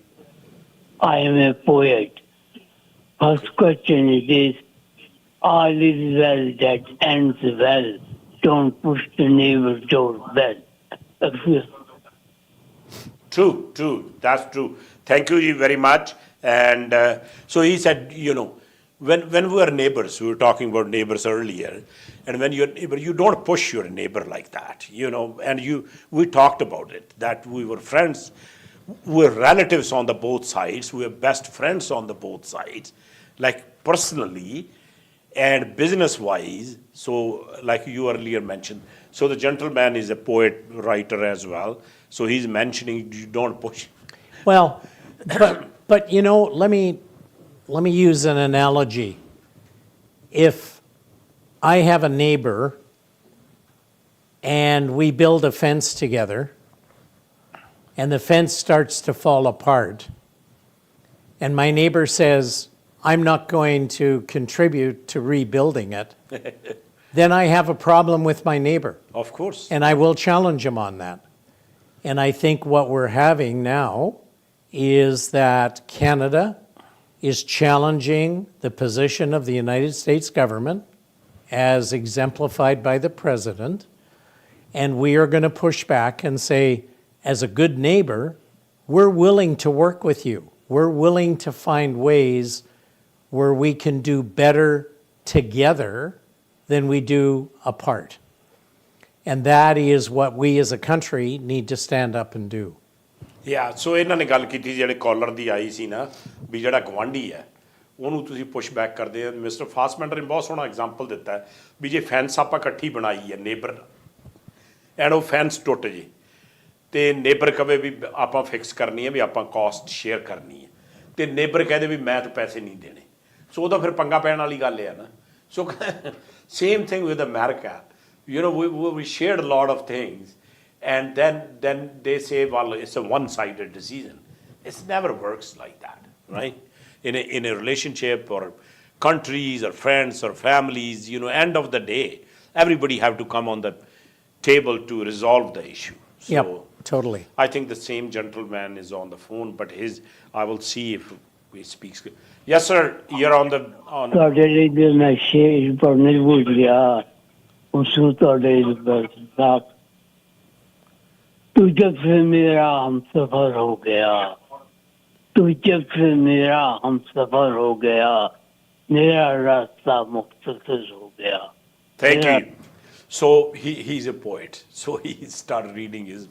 I am a poet. First question is this. All is well that ends well. Don't push the neighbor's doorbell. True, that's true. Thank you very much. And so he said, you know, when we were neighbors, we were talking about neighbors earlier, and when you're neighbor, you don't push your neighbor like that, you know, and we talked about it, that we were friends, we're relatives on the both sides, we're best friends on the both sides, like personally and business-wise. So like you earlier mentioned, so the gentleman is a poet, writer as well, so he's mentioning you don't push. Well, but you know, let me use an analogy. If I have a neighbor and we build a fence together and the fence starts to fall apart and my neighbor says, I'm not going to contribute to rebuilding it, then I have a problem with my neighbor. Of course. And I will challenge him on that. And I think what we're having now is that Canada is challenging the position of the United States government as exemplified by the president. And we are going to push back and say, as a good neighbor, we're willing to work with you. We're willing to find ways where we can do better together than we do apart. And that is what we as a country need to stand up and do. ਸੋ ਇਹਨਾਂ ਨੇ ਗੱਲ ਕੀਤੀ ਜਿਹੜੇ collar ਦੀ ਆਈ ਸੀ ਨਾ ਵੀ ਜਿਹੜਾ ਗਵਾਂਢੀ ਹੈ ਉਹਨੂੰ ਤੁਸੀਂ ਪੁਸ਼ ਬੈਕ ਕਰਦੇ ਆ ਮਿਸਟਰ ਫਾਸਬੈਂਡਰ ਨੇ ਬਹੁਤ ਸੋਹਣਾ ਐਗਜ਼ਾਮਪਲ ਦਿੱਤਾ ਹੈ ਵੀ ਜੇ ਫੈਂਸ ਆਪਾਂ ਇਕੱਠੀ ਬਣਾਈ ਹੈ ਨੇਬਰ ਐਂਡ ਉਹ ਫੈਂਸ ਟੁੱਟ ਜੇ ਤੇ ਨੇਬਰ ਕਵੇ ਵੀ ਆਪਾਂ ਫਿਕਸ ਕਰਨੀ ਹੈ ਵੀ ਆਪਾਂ ਕਾਸਟ ਸ਼ੇਅਰ ਕਰਨੀ ਹੈ ਤੇ ਨੇਬਰ ਕਹਦੇ ਵੀ ਮੈਂ ਤਾਂ ਪੈਸੇ ਨਹੀਂ ਦੇਣੇ ਸੋ ਉਹਦਾ ਫਿਰ ਪੰਗਾ ਪੈਣ ਵਾਲੀ ਗੱਲ ਹੈ ਨਾ so same thing with America you know we shared a lot of things. And then they say, well, it's a one-sided decision. It never works like that, right? In a relationship or countries or friends or families, you know, end of the day, everybody have to come on the table to resolve the issue. So Yep, totally. I think the same gentleman is on the phone, but I will see if he speaks. Yes, sir, you're on the. ਤੁਹਾਡੇ ਲਈ ਵੀ ਮੈਂ ਸ਼ੇਰ ਪੜ੍ਹਨੇ ਭੁੱਲ ਗਿਆ ਉਸ ਨੂੰ ਤੁਹਾਡੇ ਬਾਤ तू जब से मेरा हम सफर हो गया तू जब से मेरा हम सफर हो गया मेरा रास्ता मुख्तसर हो गया. Thank Yeah. you. So he's a poet. So he started reading his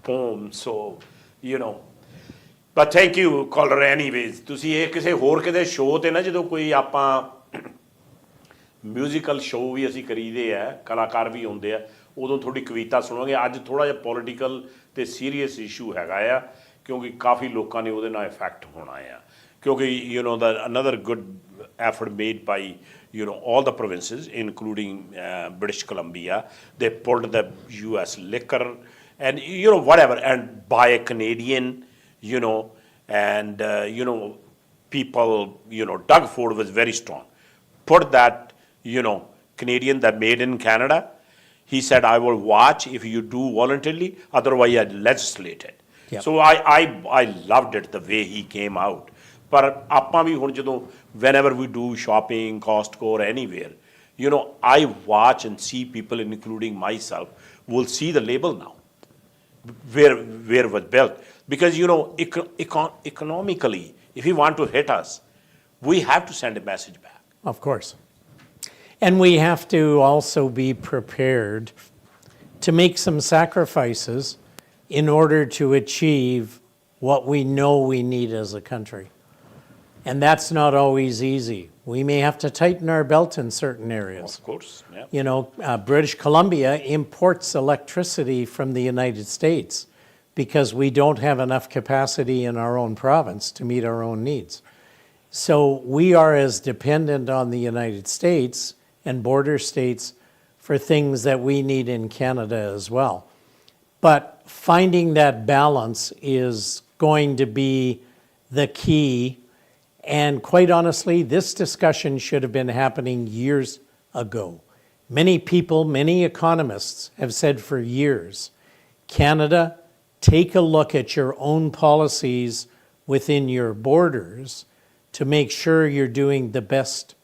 poem. So, you know. But thank you, caller, anyways. ਤੁਸੀਂ ਇਹ ਕਿਸੇ ਹੋਰ ਕਿਤੇ ਸ਼ੋਅ ਤੇ ਨਾ ਜਦੋਂ ਕੋਈ ਆਪਾਂ ਮਿਊਜ਼ੀਕਲ ਸ਼ੋਅ ਵੀ ਅਸੀਂ ਕਰੀਦੇ ਆ ਕਲਾਕਾਰ ਵੀ ਹੁੰਦੇ ਆ ਉਦੋਂ ਤੁਹਾਡੀ ਕਵਿਤਾ ਸੁਣਾਂਗੇ ਅੱਜ ਥੋੜ੍ਹਾ ਜਿਹਾ ਪੋਲੀਟੀਕਲ ਅਤੇ ਸੀਰੀਅਸ ਇਸ਼ੂ ਹੈਗਾ ਆ ਕਿਉਂਕਿ ਕਾਫੀ ਲੋਕਾਂ ਨੇ ਉਹਦੇ ਨਾਲ ਇਫੈਕਟ ਹੋਣਾ ਆ ਕਿਉਂਕਿ you know the another good effort made by you know all the provinces including British Columbia they pulled the US liquor and you know whatever and buy a Canadian you know and you know people you know Doug Ford was very strong put that you know Canadian that made in Canada. He said, I will watch if you do voluntarily, otherwise I'd legislate it. Yep. So I loved it the way he came out. But ਆਪਾਂ ਵੀ ਹੁਣ ਜਦੋਂ whenever we do shopping, Costco or anywhere, you know, I watch and see people, including myself, will see the label now. where it was built. Because, you know, economically, if he want to hit us, we have to send a message back. Of course. And we have to also be prepared to make some sacrifices in order to achieve what we know we need as a country. And that's not always easy. We may have to tighten our belt in certain areas. Of course, yeah. You know, British Columbia imports electricity from the United States because we don't have enough capacity in our own province to meet our own needs. So we are as dependent on the United States and border states for things that we need in Canada as well. But finding that balance is going to be the key. And quite honestly, this discussion should have been happening years ago. Many people, many economists have said for years, Canada, take a look at your own policies within your borders to make sure you're doing the best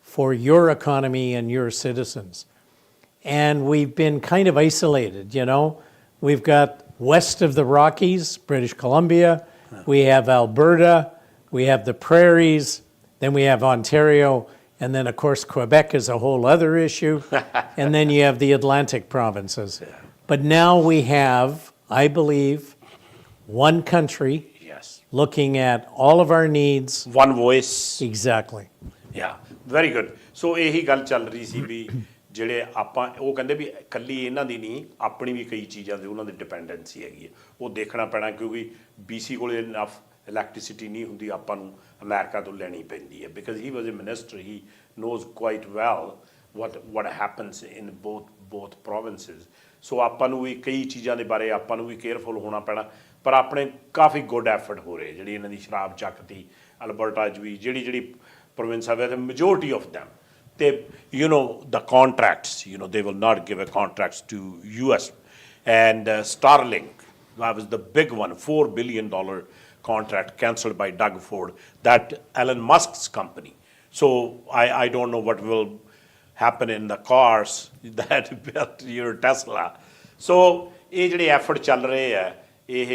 for your economy and your citizens. And we've been kind of isolated, you know. We've got west of the Rockies, British Columbia, we have Alberta, we have the prairies, then we have Ontario, and then of course Quebec is a whole other issue, and then you have the Atlantic provinces. But now we have, I believe, one country Yes. looking at all of our needs. One voice. Exactly. Yeah, very good. So ਇਹੀ ਗੱਲ ਚੱਲ ਰਹੀ ਸੀ ਵੀ ਜਿਹੜੇ ਆਪਾਂ ਉਹ ਕਹਿੰਦੇ ਵੀ ਇਕੱਲੀ ਇਹਨਾਂ ਦੀ ਨਹੀਂ ਆਪਣੀ ਵੀ ਕਈ ਚੀਜ਼ਾਂ ਦੇ ਉਹਨਾਂ ਦੀ ਡਿਪੈਂਡੈਂਸੀ ਹੈਗੀ ਹੈ ਉਹ ਦੇਖਣਾ ਪੈਣਾ ਕਿਉਂਕਿ BC ਕੋਲ ਇਨਫ ਇਲੈਕਟ੍ਰਿਸਿਟੀ ਨਹੀਂ ਹੁੰਦੀ ਆਪਾਂ ਨੂੰ ਅਮਰੀਕਾ ਤੋਂ ਲੈਣੀ ਪੈਂਦੀ ਹੈ because he was a minister he knows quite well what happens in both provinces. So ਆਪਾਂ ਨੂੰ ਵੀ ਕਈ ਚੀਜ਼ਾਂ ਦੇ ਬਾਰੇ ਆਪਾਂ ਨੂੰ ਵੀ ਕੇਅਰਫੁਲ ਹੋਣਾ ਪੈਣਾ ਪਰ ਆਪਣੇ ਕਾਫੀ ਗੁੱਡ ਐਫਰਟ ਹੋ ਰਹੇ ਜਿਹੜੀ ਇਹਨਾਂ ਦੀ ਸ਼ਰਾਬ ਚੱਕਤੀ ਅਲਬਰਟਾ 'ਚ ਵੀ ਜਿਹੜੀ province have the majority of them. They, you know, the contracts, you know, they will not give a contracts to US. And Starlink, that was the big one, $4 billion contract cancelled by Doug Ford, that Elon Musk's company. So I don't know what will happen in the cars that built your Tesla. So ਇਹ ਜਿਹੜੇ effort ਚੱਲ ਰਹੇ ਆ ਇਹ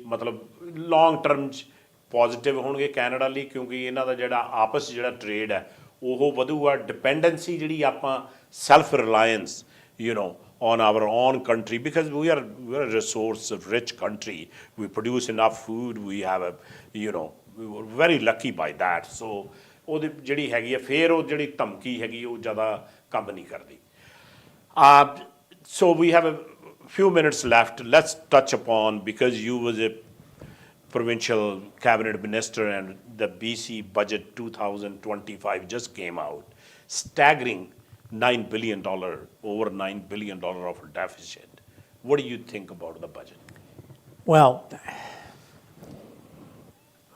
ਮਤਲਬ long term 'ਚ positive ਹੋਣਗੇ Canada ਲਈ ਕਿਉਂਕਿ ਇਹਨਾਂ ਦਾ ਜਿਹੜਾ ਆਪਸ ਜਿਹੜਾ ਟ੍ਰੇਡ ਹੈ ਉਹ ਵਧੂਗਾ ਡਿਪੈਂਡੈਂਸੀ ਜਿਹੜੀ ਆਪਾਂ self Reliance you know on our own country because we're a resource rich country. We produce enough food. We have we were very lucky by that. So ਉਹਦੀ ਜਿਹੜੀ ਹੈਗੀ ਹੈ ਫਿਰ ਉਹ ਜਿਹੜੀ ਧਮਕੀ ਹੈਗੀ ਉਹ ਜ਼ਿਆਦਾ ਕੰਮ ਨਹੀਂ ਕਰਦੀ. So we have a few minutes left. Let's touch upon because you was a provincial cabinet minister and the BC budget 2025 just came out. Staggering $9 billion, over $9 billion of deficit. What do you think about the budget? Well,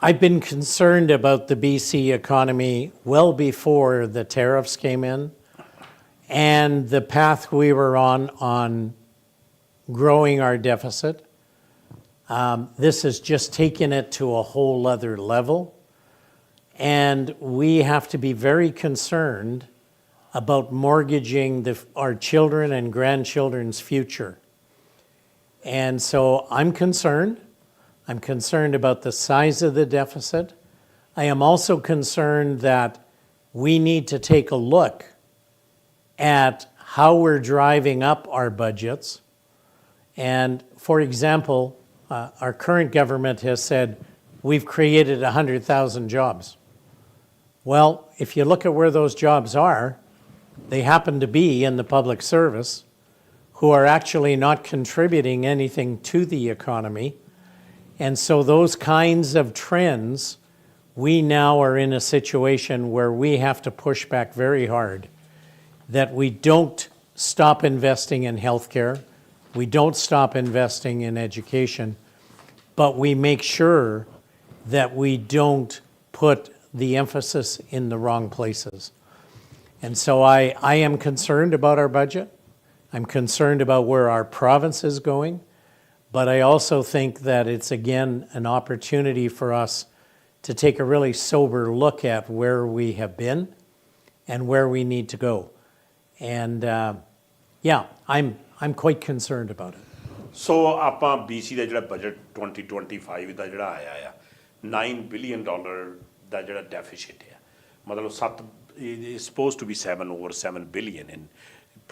I've been concerned about the BC economy well before the tariffs came in and the path we were on growing our deficit. This has just taken it to a whole other level. And we have to be very concerned about mortgaging our children and grandchildren's future. And so I'm concerned. I'm concerned about the size of the deficit. I am also concerned that we need to take a look at how we're driving up our budgets. And for example, our current government has said we've created 100,000 jobs. Well, if you look at where those jobs are, they happen to be in the public service who are actually not contributing anything to the economy. And so those kinds of trends, we now are in a situation where we have to push back very hard that we don't stop investing in healthcare, we don't stop investing in education, but we make sure that we don't put the emphasis in the wrong places. And so I am concerned about our budget. I'm concerned about where our province is going. But I also think that it's, again, an opportunity for us to take a really sober look at where we have been and where we need to go. And yeah, I'm quite concerned about it. ਸੋ ਆਪਾਂ BC ਦਾ ਜਿਹੜਾ budget 2025 ਦਾ ਜਿਹੜਾ ਆਇਆ ਆ $9 billion ਦਾ ਜਿਹੜਾ deficit ਆ ਮਤਲਬ 7 is supposed to be 7 billion in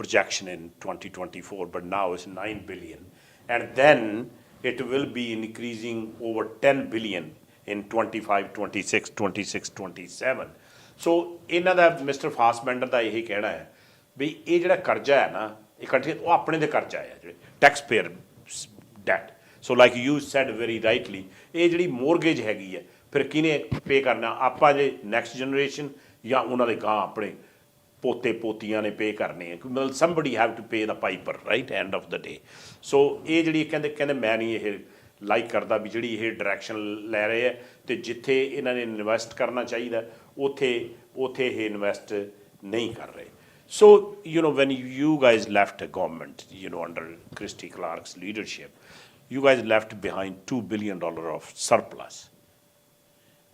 projection in 2024 but now it's 9 billion and then it will be increasing over 10 billion in 25 26 26 27 ਸੋ ਇਹਨਾਂ ਦਾ mister Fassbender ਦਾ ਇਹੀ ਕਹਿਣਾ ਹੈ ਵੀ ਇਹ ਜਿਹੜਾ ਕਰਜ਼ਾ ਹੈ ਨਾ ਇਕੱਠੇ ਉਹ ਆਪਣੇ ਦੇ ਕਰਜ਼ਾ ਆ ਜਿਹੜੇ tax payer debt so like you said very rightly ਇਹ ਜਿਹੜੀ ਮੋਰਗੇਜ ਹੈਗੀ ਹੈ ਫਿਰ ਕਿਹਨੇ ਪੇ ਕਰਨਾ ਆਪਾਂ ਜੇ ਨੈਕਸਟ ਜਨਰੇਸ਼ਨ ਜਾਂ ਉਹਨਾਂ ਦੇ ਗਾਂ ਆਪਣੇ ਪੋਤੇ ਪੋਤੀਆਂ ਨੇ ਪੇ ਕਰਨੇ ਆ ਮਤਲਬ somebody have to pay the piper right end of the day so ਇਹ ਜਿਹੜੀ ਕਹਿੰਦੇ ਮੈਂ ਨਹੀਂ ਇਹ ਲਾਈਕ ਕਰਦਾ ਵੀ ਜਿਹੜੀ ਇਹ ਡਾਇਰੈਕਸ਼ਨ ਲੈ ਰਹੇ ਆ ਅਤੇ ਜਿੱਥੇ ਇਹਨਾਂ ਨੇ ਇਨਵੈਸਟ ਕਰਨਾ ਚਾਹੀਦਾ ਉੱਥੇ ਇਹ ਇਨਵੈਸਟ ਨਹੀਂ ਕਰ ਰਹੇ So, when you guys left a government, under Christy Clark's leadership, you guys left behind $2 billion of surplus.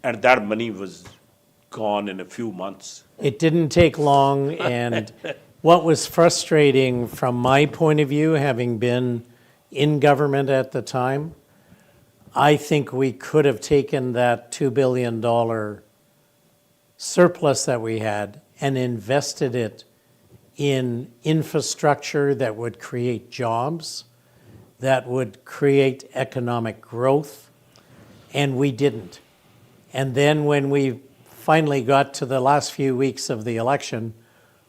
And that money was gone in a few months. It didn't take long, and what was frustrating from my point of view, having been in government at the time, I think we could have taken that $2 billion surplus that we had and invested it in infrastructure that would create jobs, that would create economic growth, and we didn't. And then when we finally got to the last few weeks of the election,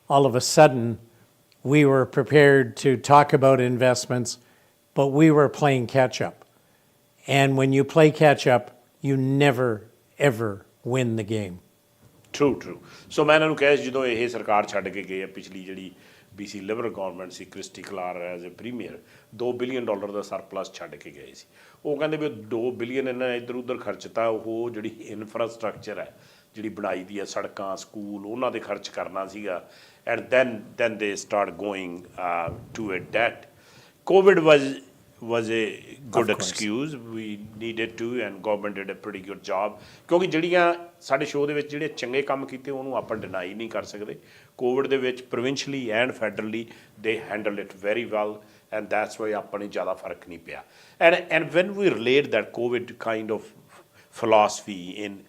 all of a sudden we were prepared to talk about investments, but we were playing catch up. And when you play catch up, you never, ever win the game. True so ਮੈਂ ਇਹਨਾਂ ਨੂੰ ਕਿਹਾ ਜਦੋਂ ਇਹ ਸਰਕਾਰ ਛੱਡ ਕੇ ਗਏ ਆ ਪਿਛਲੀ ਜਿਹੜੀ BC ਲਿਬਰਲ ਗੌਰਨਮੈਂਟ ਸੀ Christy Clark as a premier $2 billion ਦਾ ਸਰਪਲਸ ਛੱਡ ਕੇ ਗਏ ਸੀ ਉਹ ਕਹਿੰਦੇ ਵੀ $2 billion ਇਹਨਾਂ ਨੇ ਇੱਧਰ ਉੱਧਰ ਖਰਚਤਾ ਉਹ ਜਿਹੜੀ ਇਨਫਰਾਸਟਰਕਚਰ ਹੈ ਜਿਹੜੀ ਬਣਾਈ ਦੀ ਹੈ ਸੜਕਾਂ ਸਕੂਲ ਉਹਨਾਂ 'ਤੇ ਖਰਚ ਕਰਨਾ ਸੀਗਾ and then they start going to a that COVID was a good excuse we needed to and government did a pretty good job ਕਿਉਂਕਿ ਜਿਹੜੀਆਂ ਸਾਡੇ ਸ਼ੋਅ ਦੇ ਵਿੱਚ ਜਿਹੜੇ ਚੰਗੇ ਕੰਮ ਕੀਤੇ ਉਹਨੂੰ ਆਪਾਂ ਡਿਨਾਈ ਨਹੀਂ ਕਰ ਸਕਦੇ ਕੋਵਿਡ ਦੇ ਵਿੱਚ provincially and federally they handled it very well and that's why ਆਪਾਂ ਨੂੰ ਜ਼ਿਆਦਾ ਫਰਕ ਨਹੀਂ ਪਿਆ and when we relate that COVID kind of philosophy in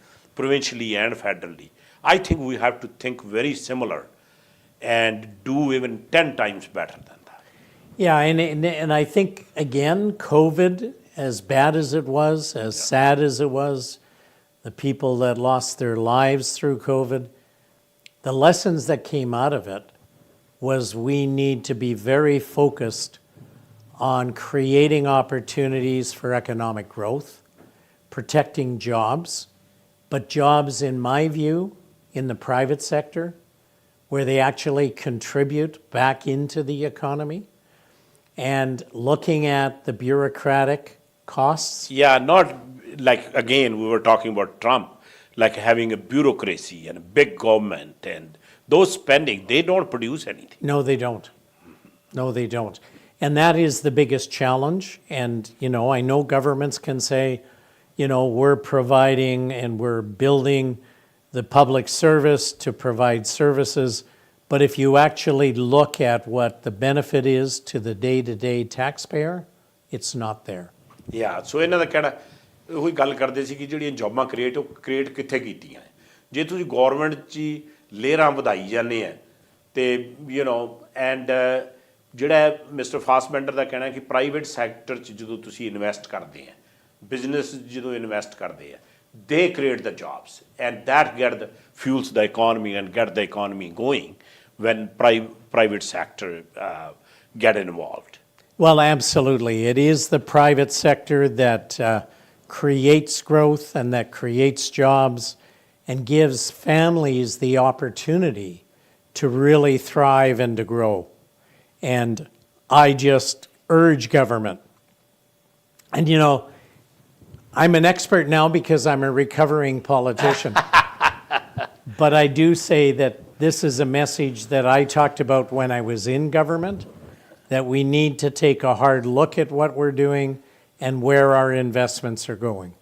provincially and federally I think we have to think very similar and do even 10 times better than Yeah, and I think, again, COVID, as bad as it was, as sad as it was, the people that lost their lives through COVID, the lessons that came out of it was we need to be very focused on creating opportunities for economic growth, protecting jobs, but jobs, in my view, in the private sector, where they actually contribute back into the economy. And looking at the bureaucratic costs. Yeah, not like, again, we were talking about Trump, like having a bureaucracy and a big government and those spending, they don't produce anything. No, they don't. No, they don't. And that is the biggest challenge. And, I know governments can say, we're providing and we're building the public service to provide services. But if you actually look at what the benefit is to the day-to-day taxpayer, it's not there. Yeah, so ਇਹਨਾਂ ਦਾ ਕਹਿਣਾ ਉਹੀ ਗੱਲ ਕਰਦੇ ਸੀ ਕਿ ਜਿਹੜੀਆਂ ਜੌਬਾਂ create ਕਿੱਥੇ ਕੀਤੀਆਂ ਜੇ ਤੁਸੀਂ ਗੌਰਮੈਂਟ 'ਚ ਲੇਅਰਾਂ ਵਧਾਈ ਜਾਂਦੇ ਆ ਅਤੇ ਐਂਡ ਜਿਹੜਾ ਮਿਸਟਰ ਫਾਸਬੈਂਡਰ ਦਾ ਕਹਿਣਾ ਕਿ ਪ੍ਰਾਈਵੇਟ ਸੈਕਟਰ 'ਚ ਜਦੋਂ ਤੁਸੀਂ ਇਨਵੈਸਟ ਕਰਦੇ ਆ ਬਿਜ਼ਨਸ ਜਦੋਂ ਇਨਵੈਸਟ ਕਰਦੇ ਆ they create the jobs and that fuels the economy and get the economy going when private sector get involved. Well, absolutely. It is the private sector that creates growth and that creates jobs and gives families the opportunity to really thrive and to grow. And I just urge government. And I'm an expert now because I'm a recovering politician. But I do say that this is a message that I talked about when I was in government, that we need to take a hard look at what we're doing and where our investments are going.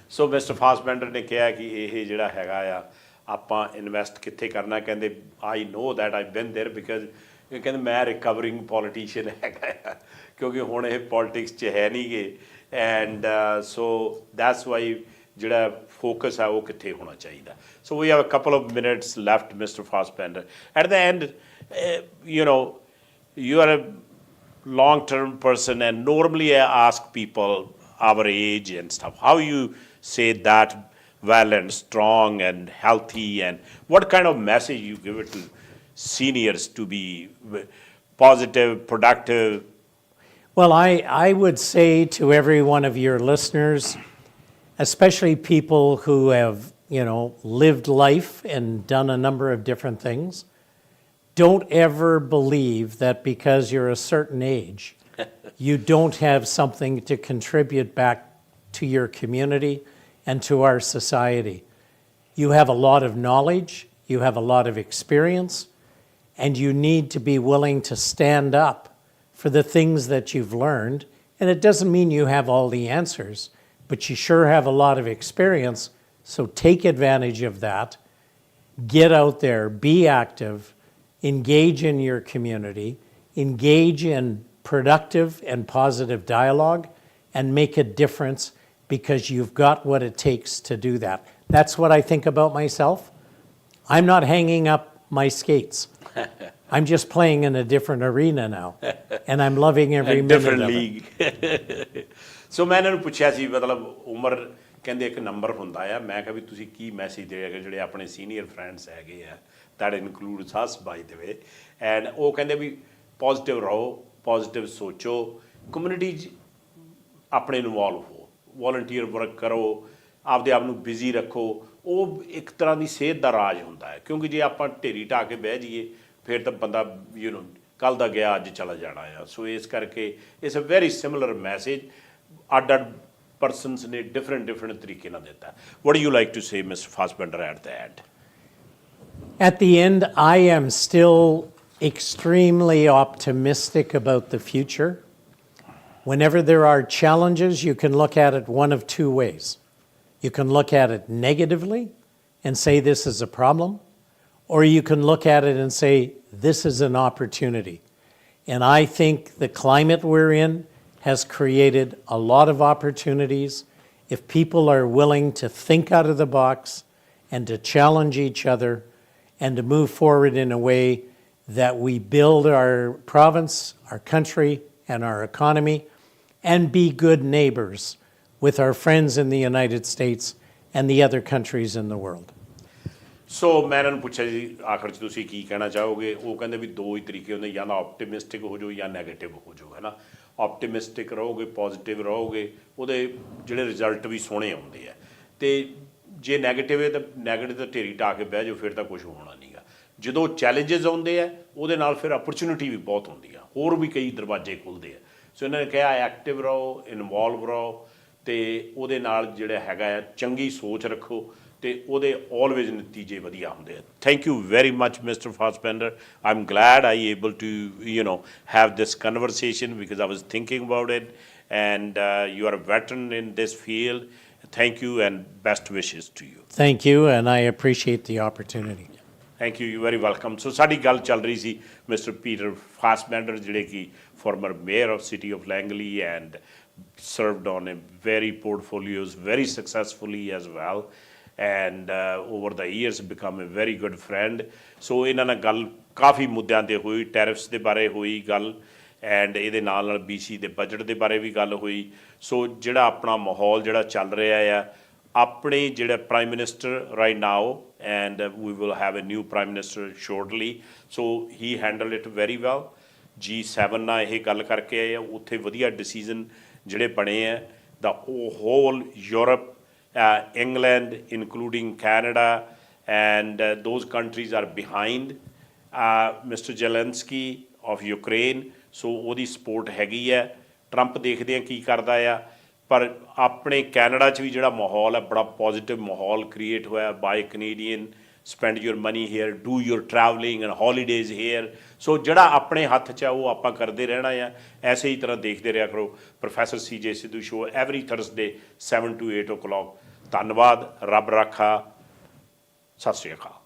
So Mr. Fassbender ਨੇ ਕਿਹਾ ਕਿ ਇਹ ਜਿਹੜਾ ਹੈਗਾ ਆ ਆਪਾਂ invest ਕਿੱਥੇ ਕਰਨਾ ਕਹਿੰਦੇ I know that I've been there because ਇਹ ਕਹਿੰਦੇ ਮੈਂ ਰਿਕਵਰਿੰਗ ਪੋਲੀਟੀਸ਼ੀਅਨ ਹੈਗਾ ਆ ਕਿਉਂਕਿ ਹੁਣ ਇਹ ਪੋਲੀਟਿਕਸ 'ਚ ਹੈ ਨਹੀਂ ਗੇ ਐਂਡ ਸੋ ਦੈਟਸ ਵਾਈ ਜਿਹੜਾ ਫੋਕਸ ਆ ਉਹ ਕਿੱਥੇ ਹੋਣਾ ਚਾਹੀਦਾ so we have a couple of minutes left mister Fassbender at the end you are a long-term person and normally I ask people our age and stuff how you say that well and strong and healthy and what kind of message you give it to seniors to be positive, productive? Well, I would say to every one of your listeners, especially people who have, lived life and done a number of different things, don't ever believe that because you're a certain age, you don't have something to contribute back to your community and to our society. You have a lot of knowledge, you have a lot of experience, and you need to be willing to stand up for the things that you've learned. And it doesn't mean you have all the answers, but you sure have a lot of experience, so take advantage of that. Get out there, be active, engage in your community, engage in productive and positive dialogue, and make a difference because you've got what it takes to do that. That's what I think about myself. I'm not hanging up my skates. I'm just playing in a different arena now, and I'm loving every minute different of league. So ਮੈਂ ਇਹਨਾਂ ਨੂੰ ਪੁੱਛਿਆ ਸੀ ਮਤਲਬ ਉਮਰ ਕਹਿੰਦੇ ਇੱਕ number ਹੁੰਦਾ ਆ ਮੈਂ ਕਿਹਾ ਵੀ ਤੁਸੀਂ ਕੀ ਮੈਸੇਜ ਦੇਗੇ ਜਿਹੜੇ ਆਪਣੇ ਸੀਨੀਅਰ ਫਰੈਂਡਸ ਹੈਗੇ ਆ that includes us by the way and ਉਹ ਕਹਿੰਦੇ ਵੀ ਪੋਜ਼ਿਟਿਵ ਰਹੋ ਪੋਜ਼ਿਟਿਵ ਸੋਚੋ ਕਮਿਊਨਿਟੀ 'ਚ ਆਪਣੇ ਇਨਵੋਲਵ ਹੋ ਵੋਲੰਟੀਅਰ ਵਰਕ ਕਰੋ ਆਪਦੇ ਆਪ ਨੂੰ ਬਿਜ਼ੀ ਰੱਖੋ ਉਹ ਇੱਕ ਤਰ੍ਹਾਂ ਦੀ ਸਿਹਤ ਦਾ ਰਾਜ ਹੁੰਦਾ ਹੈ ਕਿਉਂਕਿ ਜੇ ਆਪਾਂ ਢੇਰੀ ਢਾਹ ਕੇ ਬਹਿ ਜਾਈਏ ਫਿਰ ਤਾਂ ਬੰਦਾ ਕੱਲ੍ਹ ਦਾ ਗਿਆ ਅੱਜ ਚਲਾ ਜਾਣਾ ਆ ਸੋ ਇਸ ਕਰਕੇ it's a very similar message ਅੱਡ ਅੱਡ ਪਰਸਨਸ ਨੇ ਡਿਫਰੈਂਟ ਤਰੀਕੇ ਨਾਲ ਦਿੱਤਾ what you like to say mister Fassbender at the end At the end, I am still extremely optimistic about the future. Whenever there are challenges, you can look at it one of two ways. You can look at it negatively and say this is a problem, or you can look at it and say this is an opportunity. And I think the climate we're in has created a lot of opportunities if people are willing to think out of the box and to challenge each other and to move forward in a way that we build our province, our country, and our economy, and be good neighbors with our friends in the United States and the other countries in the world. ਸੋ ਮੈਂ ਇਹਨਾਂ ਨੂੰ ਪੁੱਛਿਆ ਜੀ ਆਖਰ 'ਚ ਤੁਸੀਂ ਕੀ ਕਹਿਣਾ ਚਾਹੋਗੇ ਉਹ ਕਹਿੰਦੇ ਵੀ ਦੋ ਹੀ ਤਰੀਕੇ ਹੁੰਦੇ ਜਾਂ ਤਾਂ ਆਪਟੀਮਿਸਟਿਕ ਹੋ ਜਾਓ ਜਾਂ ਨੈਗੇਟਿਵ ਹੋ ਜਾਓ ਹੈ ਨਾ ਆਪਟੀਮਿਸਟਿਕ ਰਹੋਗੇ ਪੋਜ਼ੀਟਿਵ ਰਹੋਗੇ ਉਹਦੇ ਜਿਹੜੇ ਰਿਜ਼ਲਟ ਵੀ ਸੋਹਣੇ ਆਉਂਦੇ ਆ ਅਤੇ ਜੇ ਨੈਗੇਟਿਵ ਹੈ ਤਾਂ ਨੈਗੇਟਿਵ ਤਾਂ ਢੇਰੀ ਢਾਹ ਕੇ ਬਹਿ ਜਾਓ ਫਿਰ ਤਾਂ ਕੁਛ ਹੋਣਾ ਨਹੀਂ ਗਾ ਜਦੋਂ ਚੈਲੰਜਸ ਆਉਂਦੇ ਆ ਉਹਦੇ ਨਾਲ ਫਿਰ ਅਪਰਚੁਨਿਟੀ ਵੀ ਬਹੁਤ ਹੁੰਦੀ ਆ ਹੋਰ ਵੀ ਕਈ ਦਰਵਾਜ਼ੇ ਖੁੱਲ੍ਹਦੇ ਆ ਸੋ ਇਹਨਾਂ ਨੇ ਕਿਹਾ ਐਕਟਿਵ ਰਹੋ ਇਨਵੋਲਵ ਰਹੋ ਅਤੇ ਉਹਦੇ ਨਾਲ ਜਿਹੜਾ ਹੈਗਾ ਆ ਚੰਗੀ ਸੋਚ ਰੱਖੋ ਅਤੇ ਉਹਦੇ ਆਲਵੇਜ਼ ਨਤੀਜੇ ਵਧੀਆ ਹੁੰਦੇ ਆ thank you very much mister Fassbender I am glad I able to have this conversation because I was thinking about it and you are a veteran in this field. Thank you and best wishes to you. Thank you, and I appreciate the opportunity. Thank you, you're very welcome. So ਸਾਡੀ ਗੱਲ ਚੱਲ ਰਹੀ ਸੀ mister Peter Fassbender ਜਿਹੜੇ ਕਿ former mayor of city of Langley and served on a very portfolios very successfully as well and over the years become a very good friend. So ਇਹਨਾਂ ਨਾਲ ਗੱਲ ਕਾਫੀ ਮੁੱਦਿਆਂ 'ਤੇ ਹੋਈ ਟੈਰਿਫਸ ਦੇ ਬਾਰੇ ਹੋਈ ਗੱਲ ਐਂਡ ਇਹਦੇ ਨਾਲ BC ਦੇ ਬਜਟ ਦੇ ਬਾਰੇ ਵੀ ਗੱਲ ਹੋਈ ਸੋ ਜਿਹੜਾ ਆਪਣਾ ਮਾਹੌਲ ਜਿਹੜਾ ਚੱਲ ਰਿਹਾ ਆ ਆਪਣੇ ਜਿਹੜਾ prime minister right now and we will have a new prime minister shortly so he handle it very well G7 ਨਾਲ ਇਹ ਗੱਲ ਕਰਕੇ ਆਏ ਆ ਉੱਥੇ ਵਧੀਆ ਡਿਸੀਜ਼ਨ ਜਿਹੜੇ ਬਣੇ ਆ the whole Europe England including Canada and those countries are behind Mr. Zelensky of Ukraine ਸੋ ਉਹਦੀ ਸਪੋਰਟ ਹੈਗੀ ਹੈ ਟਰੰਪ ਦੇਖਦੇ ਆ ਕੀ ਕਰਦਾ ਆ ਪਰ ਆਪਣੇ ਕੈਨੇਡਾ 'ਚ ਵੀ ਜਿਹੜਾ ਮਾਹੌਲ ਹੈ ਬੜਾ ਪੋਜ਼ੀਟਿਵ ਮਾਹੌਲ ਕ੍ਰੀਏਟ ਹੋਇਆ by Canadian spend your money here, do your traveling and holidays here. ਸੋ ਜਿਹੜਾ ਆਪਣੇ ਹੱਥ 'ਚ ਆ ਉਹ ਆਪਾਂ ਕਰਦੇ ਰਹਿਣਾ ਆ ਐਸੇ ਹੀ ਤਰ੍ਹਾਂ ਦੇਖਦੇ ਰਿਹਾ ਕਰੋ professor CJ Sidhu show every Thursday 7 to 8 o'clock ਧੰਨਵਾਦ ਰੱਬ ਰਾਖਾ ਸਤਿ ਸ਼੍ਰੀ ਅਕਾਲ